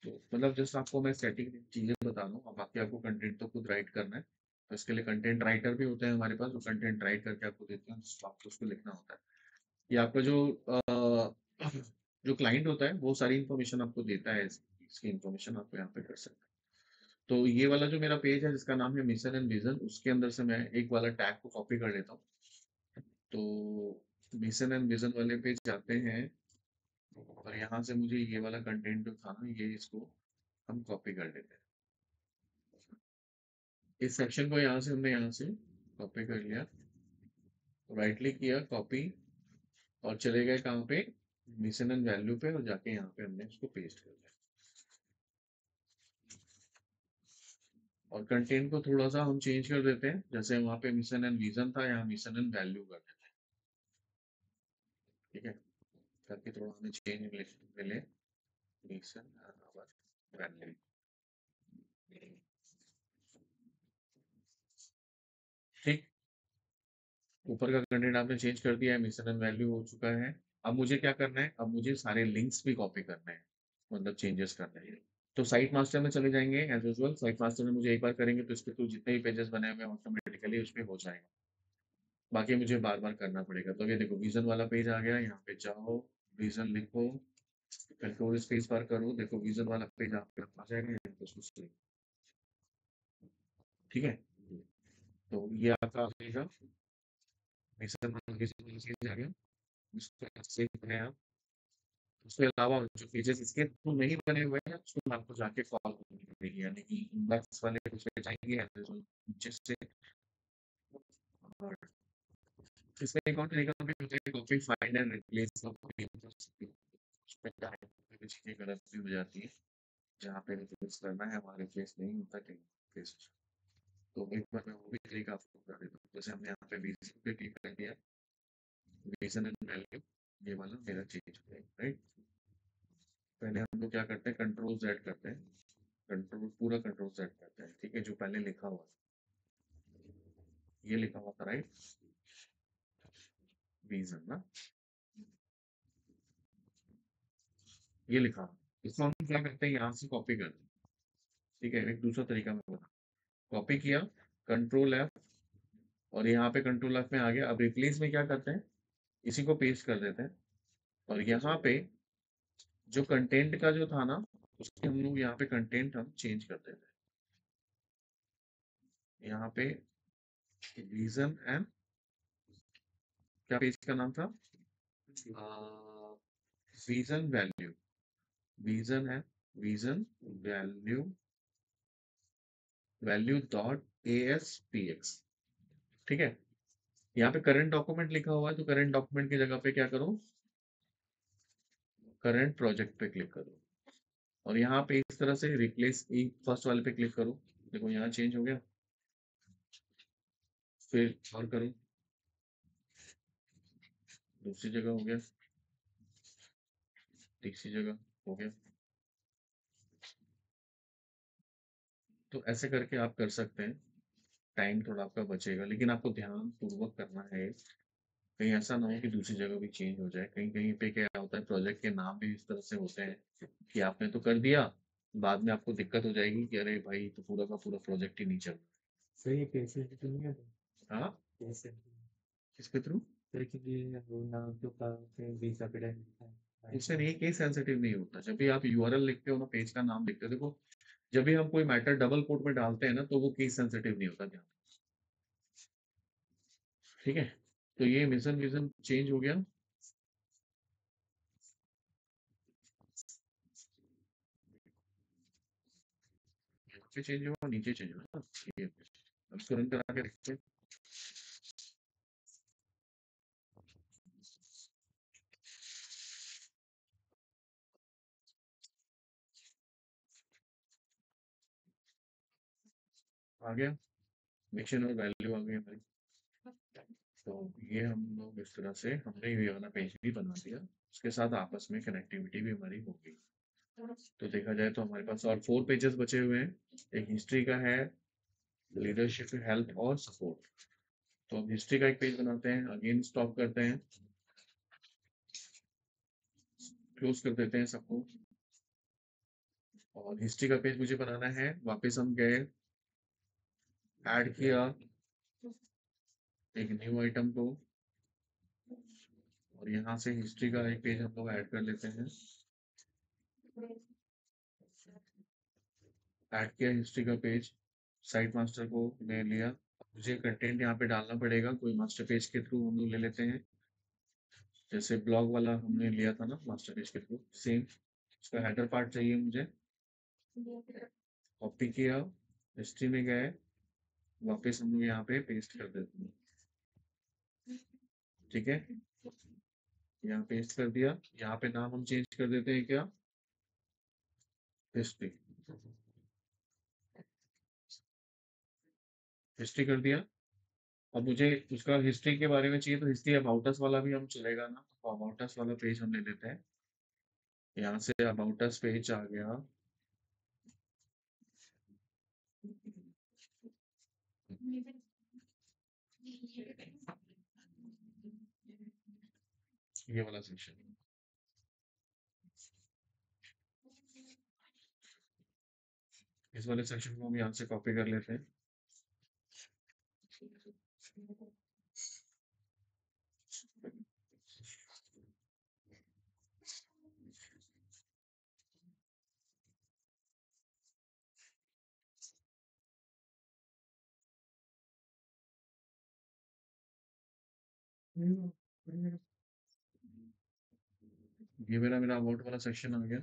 तो मतलब जस्ट आपको मैं सेटिंग चीजें बता रहा हूँ, अब बाकी आपको कंटेंट तो खुद राइट करना है। तो इसके लिए कंटेंट राइटर भी होते हैं हमारे पास, जो कंटेंट राइट करके आपको देते हैं, तो आपको उसको लिखना होता है। ये आपका जो क्लाइंट होता है वो सारी इन्फॉर्मेशन आपको देता है, इसकी इन्फॉर्मेशन आपको यहाँ पे कर सकते हैं। तो ये वाला जो मेरा पेज है जिसका नाम है मिशन एंड विजन, उसके अंदर से मैं एक वाला टैग को कॉपी कर लेता हूँ। तो मिशन एंड विजन वाले पे जाते हैं, और यहाँ से मुझे ये वाला कंटेंट जो था ना, ये इसको हम कॉपी कर लेते हैं। इस सेक्शन को यहाँ से हमने यहाँ से कॉपी कर लिया, राइट क्लिक किया, कॉपी, और चले गए कहाँ पे, मिशन एंड वैल्यू पे, और जाके यहाँ पे हमने उसको पेस्ट कर दिया। और कंटेंट को थोड़ा सा हम चेंज कर देते हैं, जैसे वहाँ पे मिशन एंड विजन था, यहाँ मिशन एंड वैल्यू कर देते हैं। ठीक है, ताकि थोड़ा हमें चेंज मिले, मिशन एंड वैल्यू। ठीक, ऊपर का कंटेंट आपने चेंज कर दिया है, मिशन एंड वैल्यू हो चुका है। अब मुझे क्या करना है, अब मुझे सारे लिंक्स भी कॉपी करने हैं, मतलब चेंजेस करने हैं। तो साइट मास्टर में चले जाएंगे, एज यूजुअल साइट मास्टर में मुझे एक बार करेंगे तो इसके थ्रू जितने भी पेजेस बने हुए हैं ऑटोमेटिकली उस पर हो जाएगा, बाकी मुझे बार बार करना पड़ेगा। तो ये देखो विजन वाला पेज आ गया, यहाँ पे जाओ, विजन लिखो, कंट्रोल स्पेस बार करो, देखो विजन वाला पेज आपके पास आ जाएगा, यहाँ पे उसको select। ठीक है, तो ये आपका आ जाएगा, विजन वाला पेज आ गया, इसको सेव है। उसके अलावा जो पेजेस इसके थ्रू नहीं बने हुए हैं, उसको आपको जाके कॉल करनी पड़ेगी, यानी कि इंडेक्स वाले पेज पे जाएंगे, नीचे से, और इसमें एक और तरीका भी होता है, कॉपी फाइंड एंड रिप्लेस का कॉपी, उसमें क्या है, कुछ चीजें गलत भी हो जाती है, जहाँ पे रिप्लेस करना है वहाँ रिप्लेस नहीं होता, कहीं रिप्लेस। तो एक बार मैं वो भी तरीका आपको बता देता हूँ। जैसे हमने यहाँ पे रीजन पे क्लिक कर दिया, रीजन एंड वैल्यू, ये वाला मेरा चेंज हो जाएगा, राइट। पहले हम लोग क्या करते हैं, कंट्रोल जेड करते हैं, कंट्रोल पूरा कंट्रोल सेट करते हैं। ठीक है, जो पहले लिखा हुआ, ये लिखा हुआ था राइट, रीजन ना, ये लिखा हुआ, इसको हम क्या करते हैं, यहाँ से कॉपी करते हैं। ठीक है, एक दूसरा तरीका मैं बता, कॉपी किया, कंट्रोल एफ, और यहाँ पे कंट्रोल एफ में आ गया। अब रिप्लेस में क्या करते हैं, इसी को पेस्ट कर देते हैं, और यहाँ पे जो कंटेंट का जो था ना, उसके हम लोग यहाँ पे कंटेंट हम चेंज कर देते हैं। यहाँ पे रीजन एंड, क्या पेज का नाम था, रीजन वैल्यू, रीजन है, region value, value dot A S P X. ठीक है, यहाँ पे करंट डॉक्यूमेंट लिखा हुआ है, तो करंट डॉक्यूमेंट की जगह पे क्या करो, करंट प्रोजेक्ट पे क्लिक करो, और यहाँ पे इस तरह से रिप्लेस फर्स्ट वाले पे क्लिक करो, देखो यहाँ चेंज हो गया, फिर और करो, दूसरी जगह हो गया, तीसरी जगह, हो गया। तो ऐसे करके आप कर सकते हैं, टाइम थोड़ा आपका बचेगा, लेकिन आपको ध्यान पूर्वक करना है। कहीं ऐसा ना हो कि दूसरी जगह भी चेंज हो जाए। कहीं कहीं पे क्या होता है, प्रोजेक्ट के नाम भी इस तरह से होते हैं कि आपने तो कर दिया, बाद में आपको दिक्कत हो जाएगी कि अरे भाई तो पूरा का पूरा प्रोजेक्ट ही नहीं चल सही है, कैसे तो नहीं है तो रहा। हाँ, कैसे किसके थ्रू? सही के लिए वो नाम तो का वीजा पे इससे नहीं, केस सेंसिटिव नहीं होता। जब भी आप यूआरएल लिखते हो ना, पेज का नाम लिखते हो, देखो जब भी हम कोई मैटर डबल कोट में डालते हैं ना, तो वो केस सेंसिटिव नहीं होता। ध्यान, ठीक है। तो ये मिशन विजन चेंज हो गया। नीचे चेंज हुआ, नीचे चेंज हुआ, ठीक है। अब इसको रन करा के देखते हैं। आ गया, मिशन और वैल्यू आ गई हमारी। तो ये हम लोग इस तरह से हमने ये वाला पेज भी बना दिया, उसके साथ आपस में कनेक्टिविटी भी हमारी हो गई। तो देखा जाए तो हमारे पास और 4 पेजेस बचे हुए हैं। एक हिस्ट्री का है, लीडरशिप, हेल्थ और सपोर्ट। तो अब हिस्ट्री का एक पेज बनाते हैं, अगेन स्टॉप करते हैं, क्लोज कर देते हैं सबको। और हिस्ट्री का पेज मुझे बनाना है, वापस हम गए, ऐड किया एक न्यू आइटम को, और यहाँ से हिस्ट्री का एक पेज हम लोग ऐड कर लेते हैं। ऐड किया हिस्ट्री का पेज, साइट मास्टर को ले लिया। मुझे कंटेंट यहाँ पे डालना पड़ेगा, कोई मास्टर पेज के थ्रू हम लोग ले लेते हैं। जैसे ब्लॉग वाला हमने लिया था ना मास्टर पेज के थ्रू, सेम उसका हेडर पार्ट चाहिए मुझे। कॉपी किया, हिस्ट्री में गए, वापस हम लोग यहाँ पे पेस्ट कर देते हैं। ठीक है, यहाँ पेस्ट कर दिया। यहाँ पे नाम हम चेंज कर देते हैं, क्या, हिस्ट्री। हिस्ट्री कर दिया। अब मुझे उसका हिस्ट्री के बारे में चाहिए, तो हिस्ट्री अबाउट अस वाला भी हम चलेगा ना, तो अबाउट अस वाला पेज हम ले लेते हैं। यहाँ से अबाउट अस पेज आ गया। ये वाला सेक्शन, इस वाले सेक्शन को हम यहाँ से कॉपी कर लेते हैं। ये मेरा मेरा अबाउट वाला सेक्शन आ गया।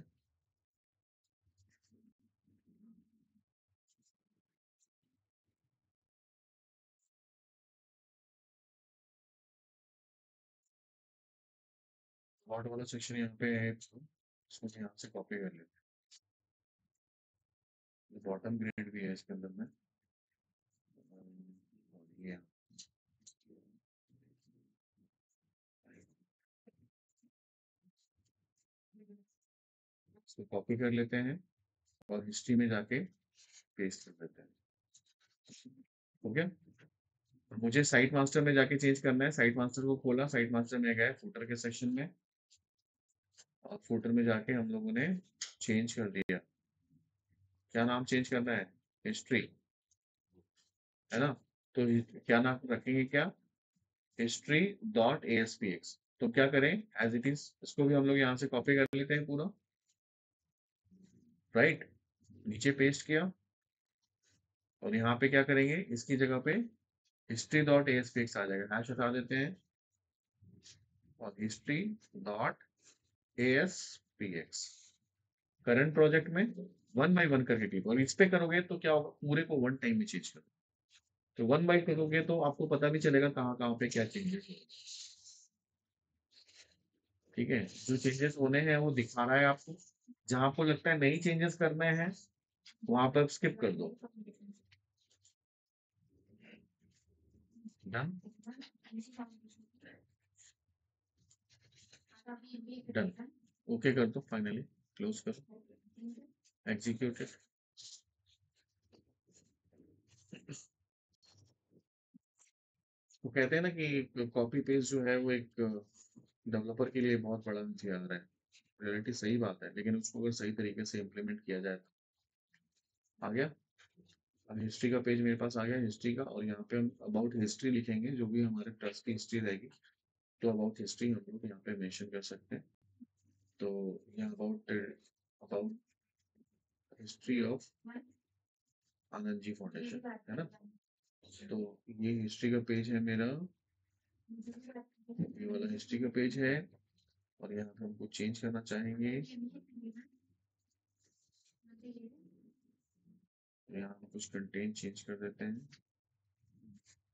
अबाउट वाला सेक्शन यहाँ पे है, इसको हम यहाँ से कॉपी कर लेते हैं। बॉटम ग्रेड भी है इसके अंदर में। और ये इसको कॉपी कर लेते हैं और हिस्ट्री में जाके पेस्ट कर देते हैं। हो गया। मुझे साइट मास्टर में जाके चेंज करना है। साइट मास्टर को खोला, साइट मास्टर में गए फुटर के सेक्शन में, और फुटर में जाके हम लोगों ने चेंज कर दिया। क्या नाम चेंज करना है? हिस्ट्री, है ना। तो क्या नाम रखेंगे, क्या, हिस्ट्री डॉट ASPX। तो क्या करें, एज इट इज इसको भी हम लोग यहाँ से कॉपी कर लेते हैं पूरा, राइट। नीचे पेस्ट किया, और यहाँ पे क्या करेंगे, इसकी जगह पे हिस्ट्री डॉट ASPX आ जाएगा, हैश हटा देते हैं, और history dot ASPX। Current project में 1 बाय 1 करके कीप, और इस पे करोगे तो क्या होगा, पूरे को 1 टाइम में चेंज करो। तो 1 बाय करोगे तो आपको पता भी चलेगा कहाँ कहाँ पे क्या चेंजेस हो। ठीक है, जो चेंजेस होने हैं वो दिखा रहा है आपको। जहां आपको लगता है नहीं चेंजेस करने हैं, वहां पर स्किप कर दो। डन, डन, ओके कर दो फाइनली। क्लोज करो, एग्जीक्यूटेड। तो कहते हैं ना कि कॉपी पेस्ट जो है वो एक डेवलपर के लिए बहुत बड़ा हथियार है। रियलिटी सही बात है, लेकिन उसको अगर सही तरीके से इम्प्लीमेंट किया जाए तो। आ गया। अब हिस्ट्री का पेज मेरे पास आ गया, हिस्ट्री का, और यहाँ पे हम अबाउट हिस्ट्री लिखेंगे, जो भी हमारे ट्रस्ट की हिस्ट्री रहेगी। तो अबाउट हिस्ट्री हम लोग यहाँ पे मेंशन कर सकते हैं। तो यहाँ about about history of Anand ji foundation, है ना। तो ये हिस्ट्री का पेज है मेरा, ये वाला हिस्ट्री का पेज है। और यहाँ पे हमको चेंज करना चाहेंगे, यहाँ हम कुछ कंटेंट चेंज कर देते हैं।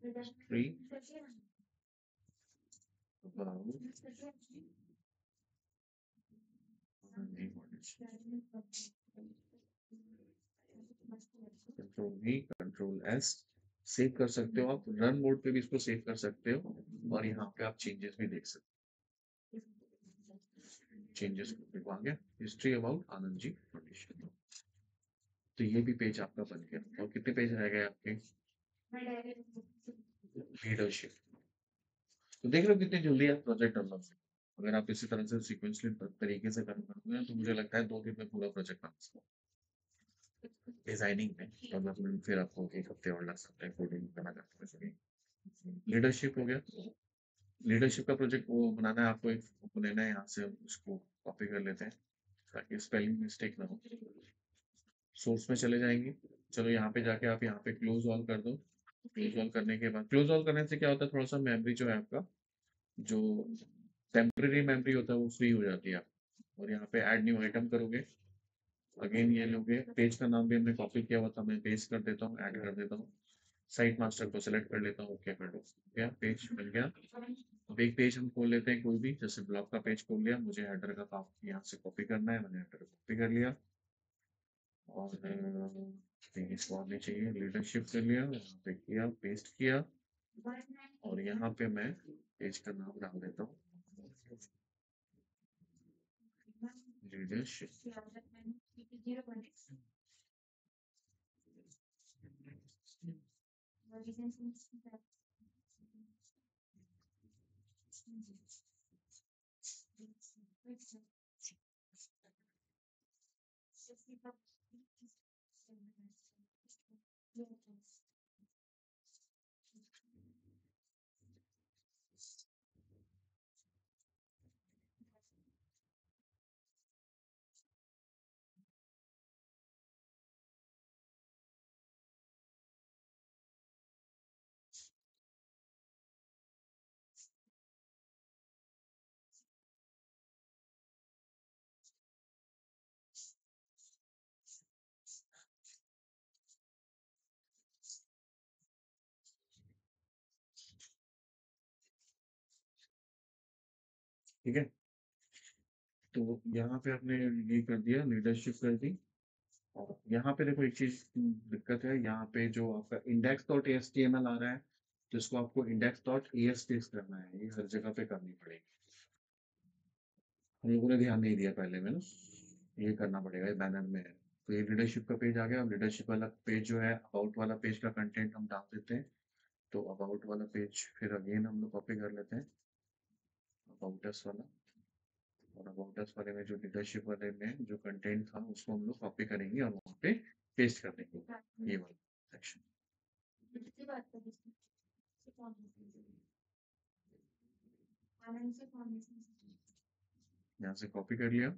History about Anand ji foundation, control V, control S. Save कर सकते हो आप, रन मोड पे भी इसको सेव कर सकते हो, और यहाँ पे आप चेंजेस भी देख सकते हो। चेंजेस आ गया, history about Anand ji foundation. तो ये भी पेज आपका बन गया। और कितने पेज रह गए आपके? लीडरशिप। तो देख रहे हो कितनी जल्दी आप प्रोजेक्ट डेवलप कर। अगर आप इसी तरह से सीक्वेंशियल तरीके से काम करते हैं तो मुझे लगता है 2 दिन में पूरा प्रोजेक्ट बना सकते हैं। डिजाइनिंग में डेवलपमेंट फिर आपको 1 हफ्ते और लग सकता है, कोडिंग बना करते। लीडरशिप हो गया। लीडरशिप का प्रोजेक्ट वो बनाना है आपको, एक लेना है, यहाँ से हम उसको कॉपी कर लेते हैं ताकि स्पेलिंग मिस्टेक ना हो। सोर्स में चले जाएंगे। चलो यहाँ पे जाके आप यहाँ पे क्लोज ऑल कर दो। क्लोज ऑल करने के बाद, क्लोज ऑल करने से क्या होता है, थोड़ा सा मेमोरी जो है आपका, जो टेम्परेरी मेमोरी होता है वो फ्री हो जाती है। और यहाँ पे ऐड न्यू आइटम करोगे, अगेन ये लोगे, पेज का नाम भी हमने कॉपी किया हुआ था, मैं पेस्ट कर देता हूँ, ऐड कर देता हूँ। साइट मास्टर को सिलेक्ट कर लेता हूँ, ओके कर दो, गया पेज मिल गया। अब एक पेज हम खोल लेते हैं कोई भी, जैसे ब्लॉग का पेज खोल लिया, मुझे हेडर का काम यहाँ से कॉपी करना है, मैंने हेडर कॉपी कर लिया। और इसको आगे चाहिए, लीडरशिप कर लिया, यहाँ पे किया, पेस्ट किया। और यहाँ पे मैं पेज का नाम डाल देता हूँ, लीडरशिप। ठीक है। तो यहाँ पे आपने ये कर दिया, लीडरशिप कर दी। और यहाँ पे देखो एक चीज दिक्कत है, यहाँ पे जो आपका इंडेक्स डॉट एचटीएमएल आ रहा है, तो इसको आपको इंडेक्स डॉट एएसपीएस करना है, ये हर जगह पे करनी पड़ेगी। हम लोगों ने ध्यान नहीं दिया पहले में ना, ये करना पड़ेगा, ये बैनर में है। तो ये लीडरशिप का पेज आ गया। अब लीडरशिप वाला पेज जो है, अबाउट वाला पेज का कंटेंट हम डाल देते हैं। तो अबाउट वाला पेज फिर अगेन हम लोग कॉपी कर लेते हैं, अबाउट अस वाला। और अबाउट अस वाले में जो लीडरशिप वाले में जो कंटेंट था उसको हम लोग कॉपी करेंगे और वहाँ पे पेस्ट कर देंगे, ये वाला सेक्शन। यहाँ से कॉपी कर लिया।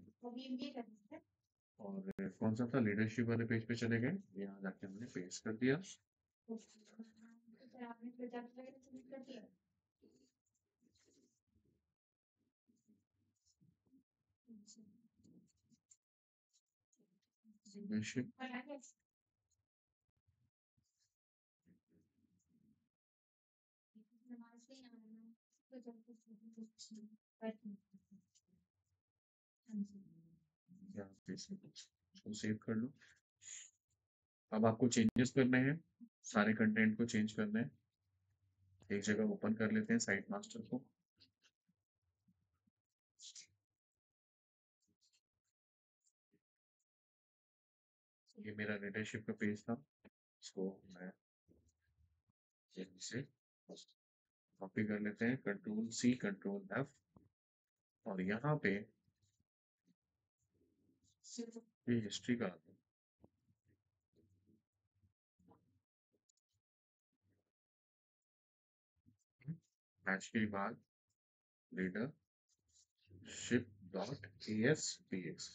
और कौन सा था, लीडरशिप वाले पेज पे चले गए, यहाँ जाके हमने पेस्ट कर दिया। लीडरशिप, यहाँ पे इसको सेव कर लो। अब आपको चेंजेस करने हैं, सारे कंटेंट को चेंज करना है। एक जगह ओपन कर लेते हैं साइट मास्टर को। ये मेरा लीडरशिप का पेज था, इसको मैं यहीं से कॉपी कर लेते हैं, कंट्रोल सी कंट्रोल एफ, और यहाँ पे ये हिस्ट्री का मैच के बाद लीडरशिप डॉट ASPX।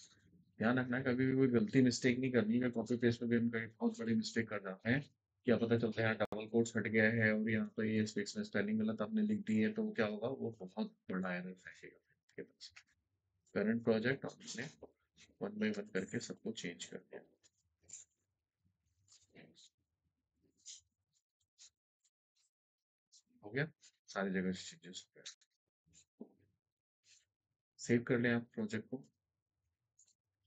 ध्यान रखना है कभी भी कोई गलती मिस्टेक नहीं करनी है, कॉपी पेस्ट में भी हम कहीं बहुत बड़ी मिस्टेक कर जाते हैं। क्या पता चलता है यहाँ डबल कोट्स हट गया है और यहाँ पे ASPX में स्पेलिंग गलत आपने लिख दी है, तो वो क्या होगा, वो बहुत बड़ा एरर रहेगा आपके पास। करंट प्रोजेक्ट हमने 1 by 1 करके सबको चेंज कर दिया। हो गया, सारी जगह से चेंजेस हो गया। सेव कर लें आप प्रोजेक्ट को।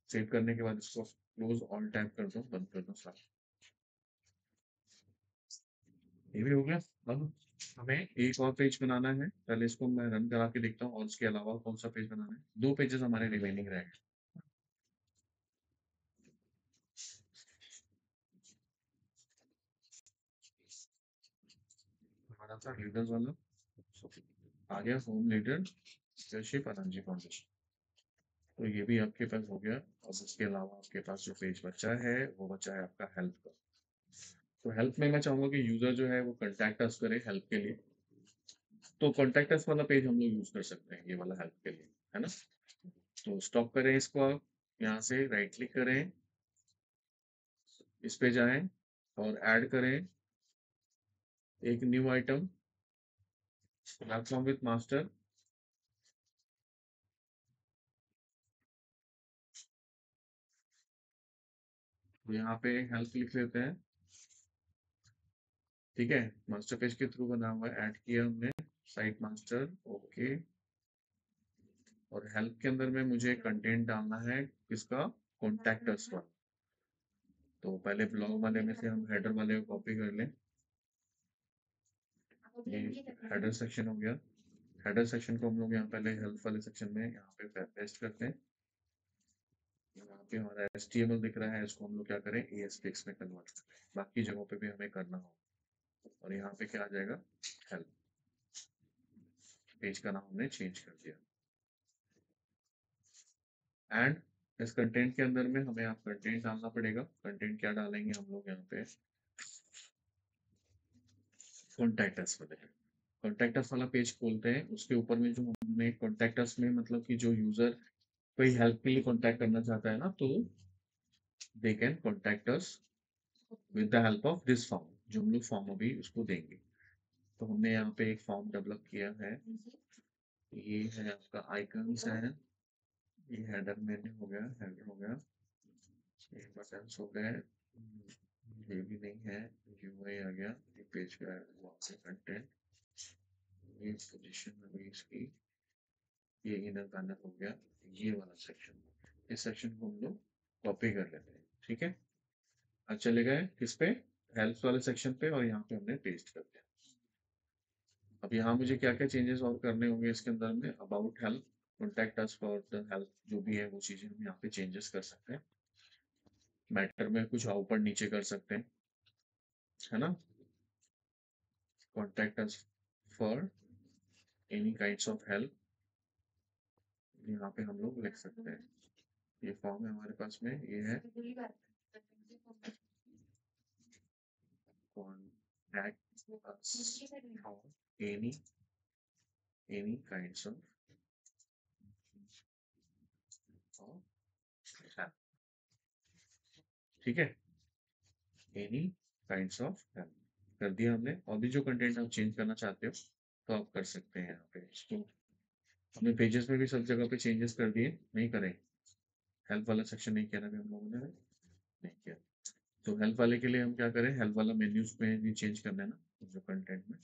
सेव करने के बाद इसको क्लोज ऑल टाइप कर दो, बंद कर दो सारा। ये भी हो गया। अब हमें एक और पेज बनाना है, पहले इसको मैं रन करा के देखता हूँ और उसके अलावा कौन सा पेज बनाना है। 2 पेजेस हमारे रिमेनिंग रह गए। हमारा था लीडर्स वाला, आ गया होम लीडर लीडरशिप अनंजी फाउंडेशन, तो ये भी आपके पास हो गया। और इसके अलावा आपके पास जो पेज बचा है वो बचा है आपका हेल्प का। तो हेल्प में मैं चाहूंगा कि यूजर जो है वो कॉन्टैक्ट अस करे हेल्प के लिए, तो कॉन्टैक्ट अस वाला पेज हम लोग यूज कर सकते हैं ये वाला हेल्प के लिए, है ना। तो स्टॉप करें इसको, आप यहाँ से राइट क्लिक करें, इस पे जाएं और ऐड करें एक new item, platform with master. तो यहाँ पे हेल्प लिख लेते हैं, ठीक है। मास्टर पेज के थ्रू बना हुआ है, ऐड किया हमने साइट मास्टर, ओके। और हेल्प के अंदर में मुझे कंटेंट डालना है किसका, कॉन्टैक्ट अस का। तो पहले ब्लॉग वाले में से हम हेडर वाले को कॉपी कर लें, ये हेडर सेक्शन हो गया। हेडर सेक्शन को हम लोग यहाँ पहले हेल्प वाले सेक्शन में यहाँ पे पेस्ट करते हैं। यहाँ पे हमारा HTML दिख रहा है, इसको हम लोग क्या करें, ASPX में कन्वर्ट करें, बाकी जगहों पे भी हमें करना हो। और यहाँ पे क्या आ जाएगा, हेल्प। पेज का नाम हमने चेंज कर दिया। एंड इस कंटेंट के अंदर में हमें आप कंटेंट डालना पड़ेगा। कंटेंट क्या डालेंगे हम लोग यहाँ पे, कॉन्टैक्ट अस वाले। कॉन्टैक्ट अस वाला पेज खोलते हैं, उसके ऊपर में जो हमने कॉन्टैक्ट अस में मतलब कि जो यूजर कोई हेल्प के लिए कॉन्टैक्ट करना चाहता है ना, तो they can contact us with the help of this form, जो हम लोग फॉर्म अभी उसको देंगे। तो हमने यहाँ पे एक फॉर्म डेवलप किया है, ये है आपका आइकन्स है, ये हेडर मेन्यू हो गया, हेडर हो गया, ये बटन्स हो गए, ये भी नहीं है, यूआई आ गया, ये पेज का वहाँ से कंटेंट, ये पोजीशन हो गई इसकी, ये इनर पैनल हो गया, ये वाला सेक्शन, इस सेक्शन को हम लोग कॉपी कर लेते हैं, ठीक है। अब चले गए किस पे, हेल्प वाले सेक्शन पे, और यहाँ पे हमने पेस्ट कर दिया। अब यहाँ मुझे क्या क्या चेंजेस और करने होंगे इसके अंदर में, about help, contact us for the help, जो भी है वो चीजें हम यहाँ पे चेंजेस कर सकते हैं। मैटर में कुछ ऊपर नीचे कर सकते हैं, है ना। Contact us for any kinds of help, यहाँ पे हम लोग लिख सकते हैं। ये फॉर्म है हमारे पास में, ये है contact us for any kinds of help, ठीक है। एनी काइंड्स ऑफ हेल्प कर दिया हमने। और भी जो कंटेंट आप चेंज करना चाहते हो तो आप कर सकते हैं यहाँ पे। इसको हमने पेजेस में भी सब जगह पे चेंजेस कर दिए, नहीं करें, हेल्प वाला सेक्शन नहीं किया ना अभी हम लोगों ने, नहीं किया। तो हेल्प वाले के लिए हम क्या करें, हेल्प वाला मेन्यूज में भी चेंज करना है ना, जो कंटेंट में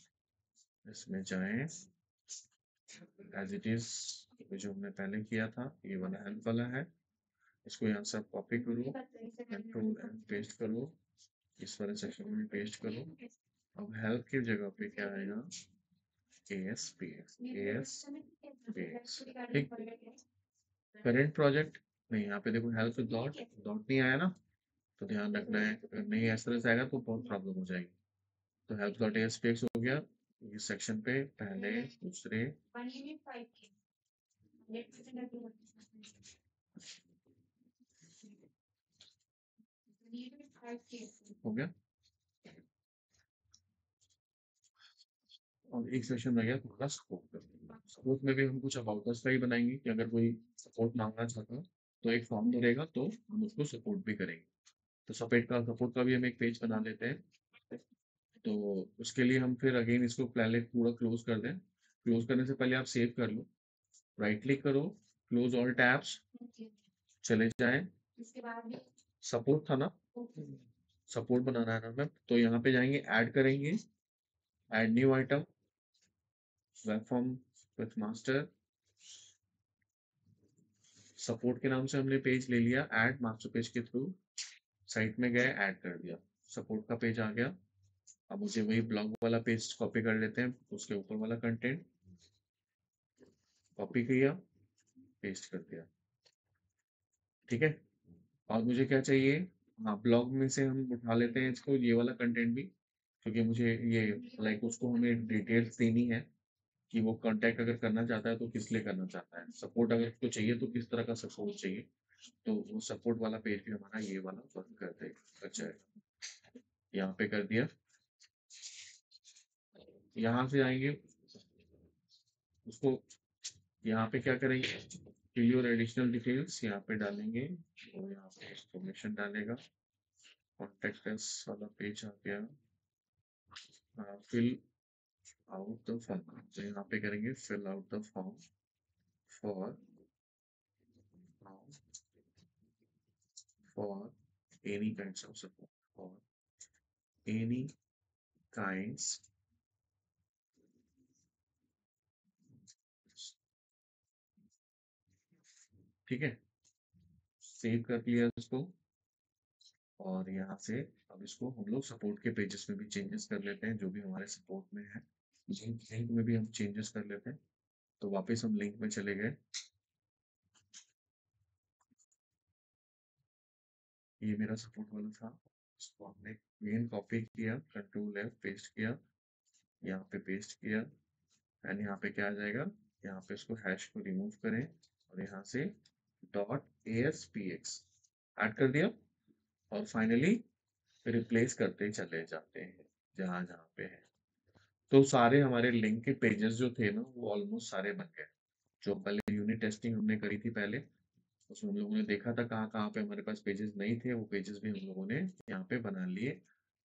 इसमें जाएं, एज इट इज जो हमने पहले किया था, ये वाला हेल्प वाला है, इसको यहाँ से कॉपी करो, कंट्रोल एंड पेस्ट करो, इस वाले सेक्शन में पेस्ट करो। अब हेल्प की जगह पे क्या आएगा, ASPX, ASPX, ठीक। करेंट प्रोजेक्ट नहीं, यहाँ पे देखो हेल्प डॉट डॉट नहीं आया ना, तो ध्यान रखना है, अगर नहीं इस तरह से आएगा तो बहुत प्रॉब्लम हो जाएगी। तो हेल्थ डॉट एएसपीएक्स हो गया, इस सेक्शन पे पहले दूसरे हो गया, और एक सेक्शन रह गया तुम्हारा सपोर्ट का। सपोर्ट में भी हम कुछ अबाउट अस का ही बनाएंगे कि अगर कोई सपोर्ट मांगना चाहता है तो एक फॉर्म भरेगा तो हम उसको सपोर्ट भी करेंगे। तो सपोर्ट का भी हम एक पेज बना लेते हैं। तो उसके लिए हम फिर अगेन इसको पहले पूरा क्लोज कर दें। क्लोज करने से पहले आप सेव कर लो, राइट क्लिक करो, क्लोज ऑल टैब्स, चले जाएं, सपोर्ट था ना, सपोर्ट बनाना है ना हमें, तो यहाँ पे जाएंगे, ऐड करेंगे, add new item, web form with master, support के नाम से हमने पेज ले लिया, ऐड मास्टर पेज के थ्रू, साइट में गए, ऐड कर दिया, सपोर्ट का पेज आ गया। अब मुझे वही ब्लॉग वाला पेज कॉपी कर लेते हैं, उसके ऊपर वाला कंटेंट कॉपी किया, पेस्ट कर दिया, ठीक है। और मुझे क्या चाहिए, हाँ ब्लॉग में से हम उठा लेते हैं इसको, ये वाला कंटेंट भी, क्योंकि मुझे ये लाइक उसको हमें डिटेल्स देनी है कि वो कांटेक्ट अगर करना चाहता है तो किस लिए करना चाहता है, सपोर्ट अगर उसको चाहिए तो किस तरह का सपोर्ट चाहिए, तो वो सपोर्ट वाला पेज भी हमारा ये वाला वर्क कर देगा। अच्छा है, यहाँ पे कर दिया, यहाँ से आएंगे उसको, यहाँ पे क्या करेंगे, फिल योर एडिशनल डिटेल्स यहाँ पे डालेंगे, और यहाँ पे इंफॉर्मेशन डालेगा, कॉन्टेक्ट अस वाला पेज आ गया, फिल आउट द फॉर्म, तो यहाँ पे करेंगे fill out the form for for any kinds of support, for any kinds, ठीक है, सेव कर लिया इसको। और यहाँ से अब इसको हम लोग सपोर्ट के पेजेस में भी चेंजेस कर लेते हैं, जो भी हमारे सपोर्ट में है, लिंक में भी हम चेंजेस कर लेते हैं। तो वापस हम लिंक में चले गए, ये मेरा सपोर्ट वाला था, इसको हमने मेन कॉपी किया, कंट्रोल एफ पेस्ट किया, यहाँ पे पेस्ट किया, एंड यहाँ पे क्या आ जाएगा, यहाँ पे इसको हैश को रिमूव करें, और यहाँ से .aspx ऐड कर दिया, और फाइनली रिप्लेस करते चले जाते हैं जहां जहां पे है। तो सारे हमारे लिंक के पेजेस जो थे ना वो ऑलमोस्ट सारे बन गए। जो पहले यूनिट टेस्टिंग हमने करी थी पहले, उसमें हम लोगों ने देखा था कहाँ कहाँ पे हमारे पास पेजेस नहीं थे, वो पेजेस भी हम लोगों ने यहाँ पे बना लिए।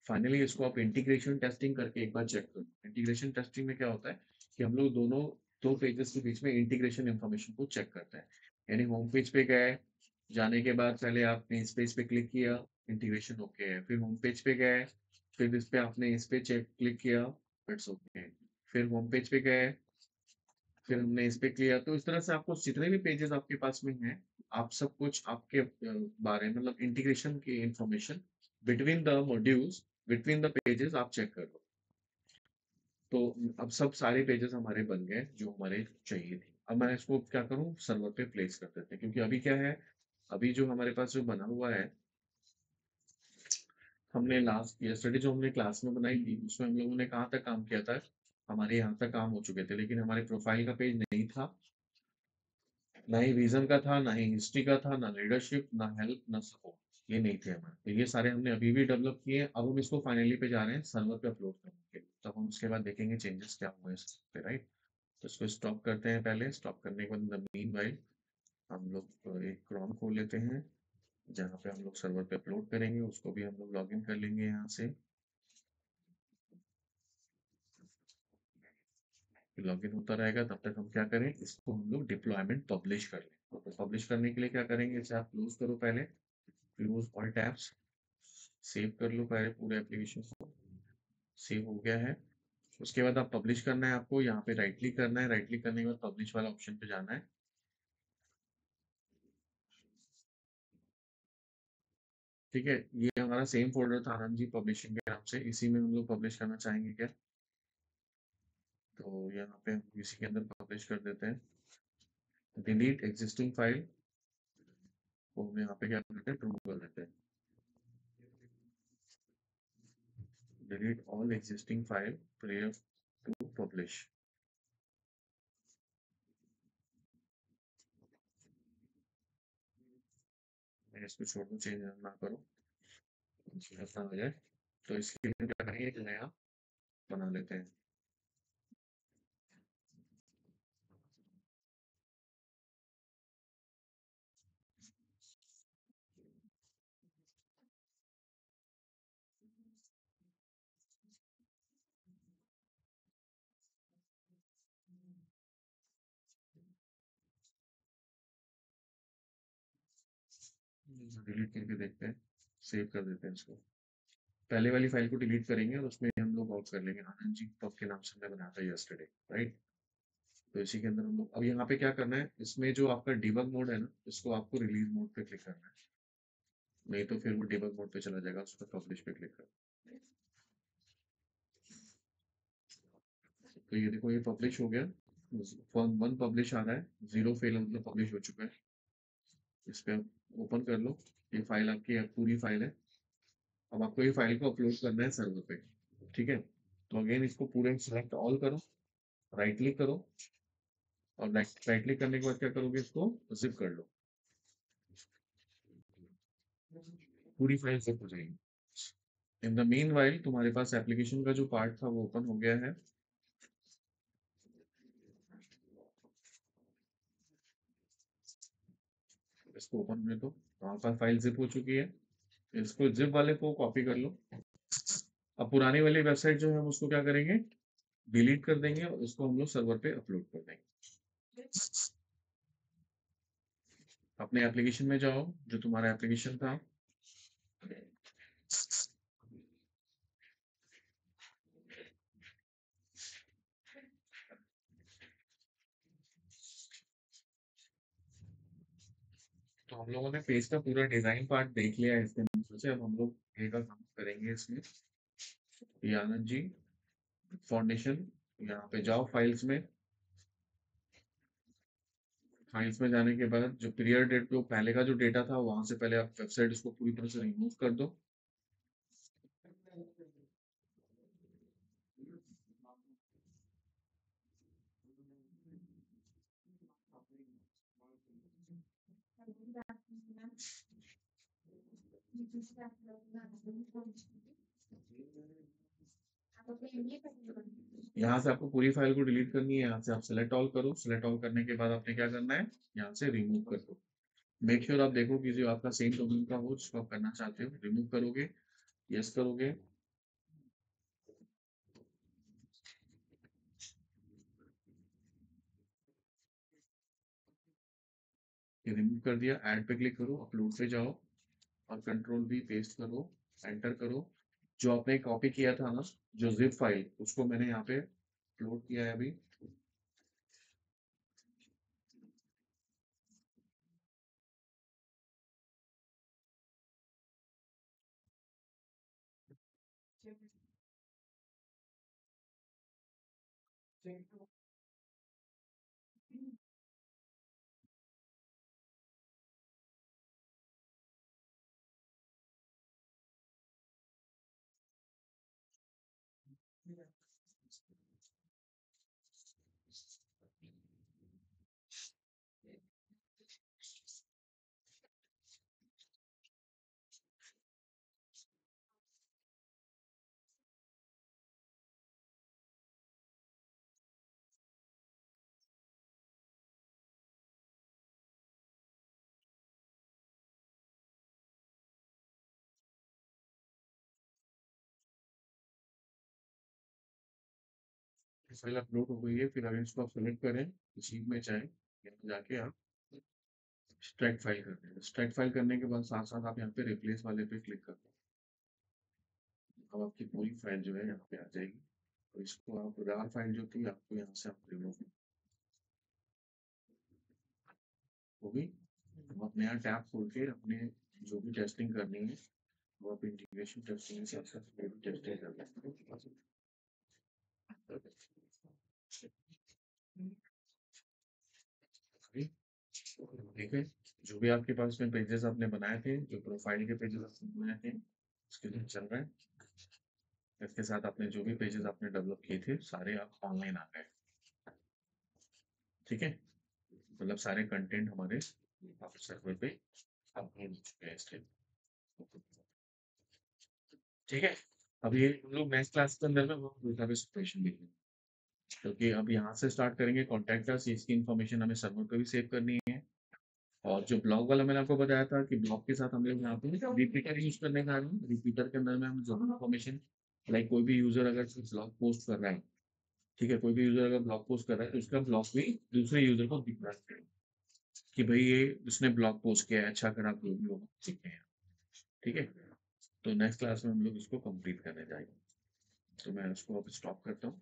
फाइनली इसको आप इंटीग्रेशन टेस्टिंग करके एक बार चेक करो। इंटीग्रेशन टेस्टिंग में क्या होता है कि हम लोग दोनों दो पेजेस के बीच में इंटीग्रेशन इंफॉर्मेशन को चेक करते हैं। यानी होम पेज पे गए, जाने के बाद पहले आपने इस पेज पे क्लिक किया, इंटीग्रेशन ओके है, फिर होम पेज पे गए, फिर इस पे आपने इस पे चेक क्लिक किया, इट्स ओके, फिर होम पेज पे गए, फिर हमने इस पे किया। तो इस तरह से आपको जितने भी पेजेस आपके पास में हैं, आप सब कुछ आपके बारे में मतलब इंटीग्रेशन की information between the modules, between the pages आप चेक कर लो। तो अब सब सारे पेजेस हमारे बन गए जो हमारे चाहिए थे। अब मैं इसको क्या करूँ, सर्वर पे प्लेस कर देते हैं, क्योंकि अभी क्या है, अभी जो हमारे पास जो बना हुआ है, हमने लास्ट यस्टरडे जो हमने क्लास में बनाई थी उसमें हम लोगों ने कहाँ तक काम किया था, हमारे यहाँ तक काम हो चुके थे, लेकिन हमारे प्रोफाइल का पेज नहीं था, ना ही रीजन का था, ना ही हिस्ट्री का था, ना लीडरशिप, ना हेल्प, ना सपोर्ट, ये नहीं थे हमारे। तो ये सारे हमने अभी भी डेवलप किए। अब हम इसको फाइनली पे जा रहे हैं सर्वर पे अपलोड करने के लिए, तब हम उसके बाद देखेंगे चेंजेस क्या हुए इस पे, राइट। तो इसको स्टॉप करते हैं, पहले स्टॉप करने के बाद मीन वाइल हम लोग एक क्रोम खोल लेते हैं, जहाँ पे हम लोग सर्वर पे अपलोड करेंगे, उसको भी हम लोग लॉग इन कर लेंगे यहाँ से। लॉगिन होता रहेगा, तब तक हम क्या करें, इसको हम लोग डिप्लॉयमेंट पब्लिश कर लें। तो पब्लिश करने के लिए क्या करेंगे, इसे आप क्लोज करो पहले, क्लोज ऑल टैब्स, सेव कर लो पहले पूरे एप्लीकेशन को, सेव हो गया है। उसके बाद आप पब्लिश करना है, आपको यहाँ पे राइट क्लिक करना है, राइट क्लिक करने के बाद पब्लिश वाला ऑप्शन पे जाना है। ठीक है, ये हमारा सेम फोल्डर था आनंद जी पब्लिशिंग के नाम से, इसी में हम लोग पब्लिश करना चाहेंगे क्या, तो यहाँ पे हम इसी के अंदर पब्लिश कर देते हैं। डिलीट एग्जिस्टिंग फाइल को हम यहाँ पे क्या करते हैं, ट्रू कर देते हैं। delete all existing file prior to publish. मैं इसको छोड़ दूँ, चेंज ना करो, ऐसा हो जाए। तो इसके लिए क्या करेंगे, एक नया बना लेते हैं। डिलीट करके देखते हैं, सेव कर देते हैं इसको। पहले वाली फाइल को डिलीट करेंगे और उसमें हम लोग आउट कर लेंगे, आनंद जी पब के नाम से हमने बनाया था यस्टरडे, राइट। तो इसी के अंदर हम लोग अब यहाँ पे क्या करना है, इसमें जो आपका डिबग मोड है ना, इसको आपको रिलीज मोड पे क्लिक करना है, नहीं तो फिर वो डिबग मोड पे चला जाएगा, उस पर पब्लिश पे क्लिक कर। तो ये देखो, ये पब्लिश हो गया, फॉर्म 1 पब्लिश आ रहा है, 0 फेल मतलब पब्लिश हो चुका है। इस पे ओपन कर लो, ये फाइल आपकी पूरी फाइल है। अब आपको ये फाइल को अपलोड करना है सर्वर पे, ठीक है। तो अगेन इसको पूरे सेलेक्ट ऑल करो, राइट क्लिक करो, और राइट क्लिक करने के बाद क्या करोगे, इसको जिप कर लो, पूरी फाइल जिप हो जाएगी। इन द मीन वाइल तुम्हारे पास एप्लीकेशन का जो पार्ट था वो ओपन हो गया है। इसको ओपन होने दो, हमारे पास फाइल जिप हो चुकी है। इसको जिप वाले को कॉपी कर लो। अब पुरानी वाली वेबसाइट जो है हम उसको क्या करेंगे, डिलीट कर देंगे और उसको हम लोग सर्वर पे अपलोड कर देंगे। अपने एप्लीकेशन में जाओ, जो तुम्हारा एप्लीकेशन था, तो हम लोगों ने पेज का पूरा डिजाइन पार्ट देख लिया है इसके अंदर से। अब हम लोग ये का काम करेंगे इसमें। ये आनंद जी फाउंडेशन, यहाँ पे जाओ फाइल्स में, फाइल्स में जाने के बाद जो पीरियड डेट जो पहले का जो डेटा था वहां से पहले आप वेबसाइट इसको पूरी तरह से रिमूव कर दो। यहाँ से आपको पूरी फाइल को डिलीट करनी है, यहाँ से आप सेलेक्ट ऑल करो, सेलेक्ट ऑल करने के बाद आपने क्या करना है, यहाँ से रिमूव कर दो। मेक श्योर आप देखो कि जो आपका सेम डोमेन का हो जिसको आप करना चाहते हो, रिमूव करोगे, यस करोगे, ये रिमूव कर दिया, ऐड पे क्लिक करो, अपलोड पे जाओ और कंट्रोल भी पेस्ट करो, एंटर करो। जो आपने कॉपी किया था ना, जो जिप फाइल, उसको मैंने यहाँ पे अपलोड किया है अभी। फाइल अपलोड हो गई है, फिर अगर इसको आप सेलेक्ट करें, इसी में जाए, यहाँ जाके आप एक्सट्रैक्ट फाइल कर दें। एक्सट्रैक्ट फाइल करने के बाद साथ साथ आप यहाँ पे रिप्लेस वाले पे क्लिक कर दो। अब आपकी पूरी फाइल जो है यहाँ पे आ जाएगी। तो इसको आप रार फाइल जो थी आपको यहाँ से आप रिमूव होगी। आप नया टैब खोल के अपने जो भी टेस्टिंग करनी है वो आप इंटीग्रेशन टेस्टिंग के साथ साथ टेस्टिंग कर सकते हैं। ठीक है, जो भी आपके पास में पेजेस आपने बनाए थे, जो प्रोफाइल के पेजेस आपने बनाए थे, उसके लिए चल रहा है। इसके साथ आपने जो भी पेजेस आपने डेवलप किए थे सारे आप ऑनलाइन आ गए। ठीक है, मतलब सारे कंटेंट हमारे सर्वर पे अपलोड हो चुके हैं इस टाइम। ठीक है, अब ये हम लोग नेक्स्ट क्लास के अंदर में वो डेटाबेस ऑपरेशन देखेंगे, क्योंकि अब यहाँ से स्टार्ट करेंगे कॉन्टैक्ट अस, इसकी इन्फॉर्मेशन हमें सर्वर पे भी सेव करनी है। और जो ब्लॉग वाला मैंने आपको बताया था कि ब्लॉग के साथ हम लोग यहाँ पे रिपीटर यूज करने का है। रिपीटर के अंदर में हम जो इन्फॉर्मेशन, लाइक कोई भी यूजर अगर ब्लॉग पोस्ट कर रहा है, ठीक है, कोई भी यूजर अगर ब्लॉग पोस्ट कर रहा है तो उसका ब्लॉग भी दूसरे यूजर को दिख रहा है कि भाई ये उसने ब्लॉग पोस्ट किया है, अच्छा खराब जो भी होगा सीखते हैं। ठीक है, तो नेक्स्ट क्लास में हम लोग इसको कंप्लीट करने जाएंगे। तो मैं इसको अब स्टॉप करता हूँ।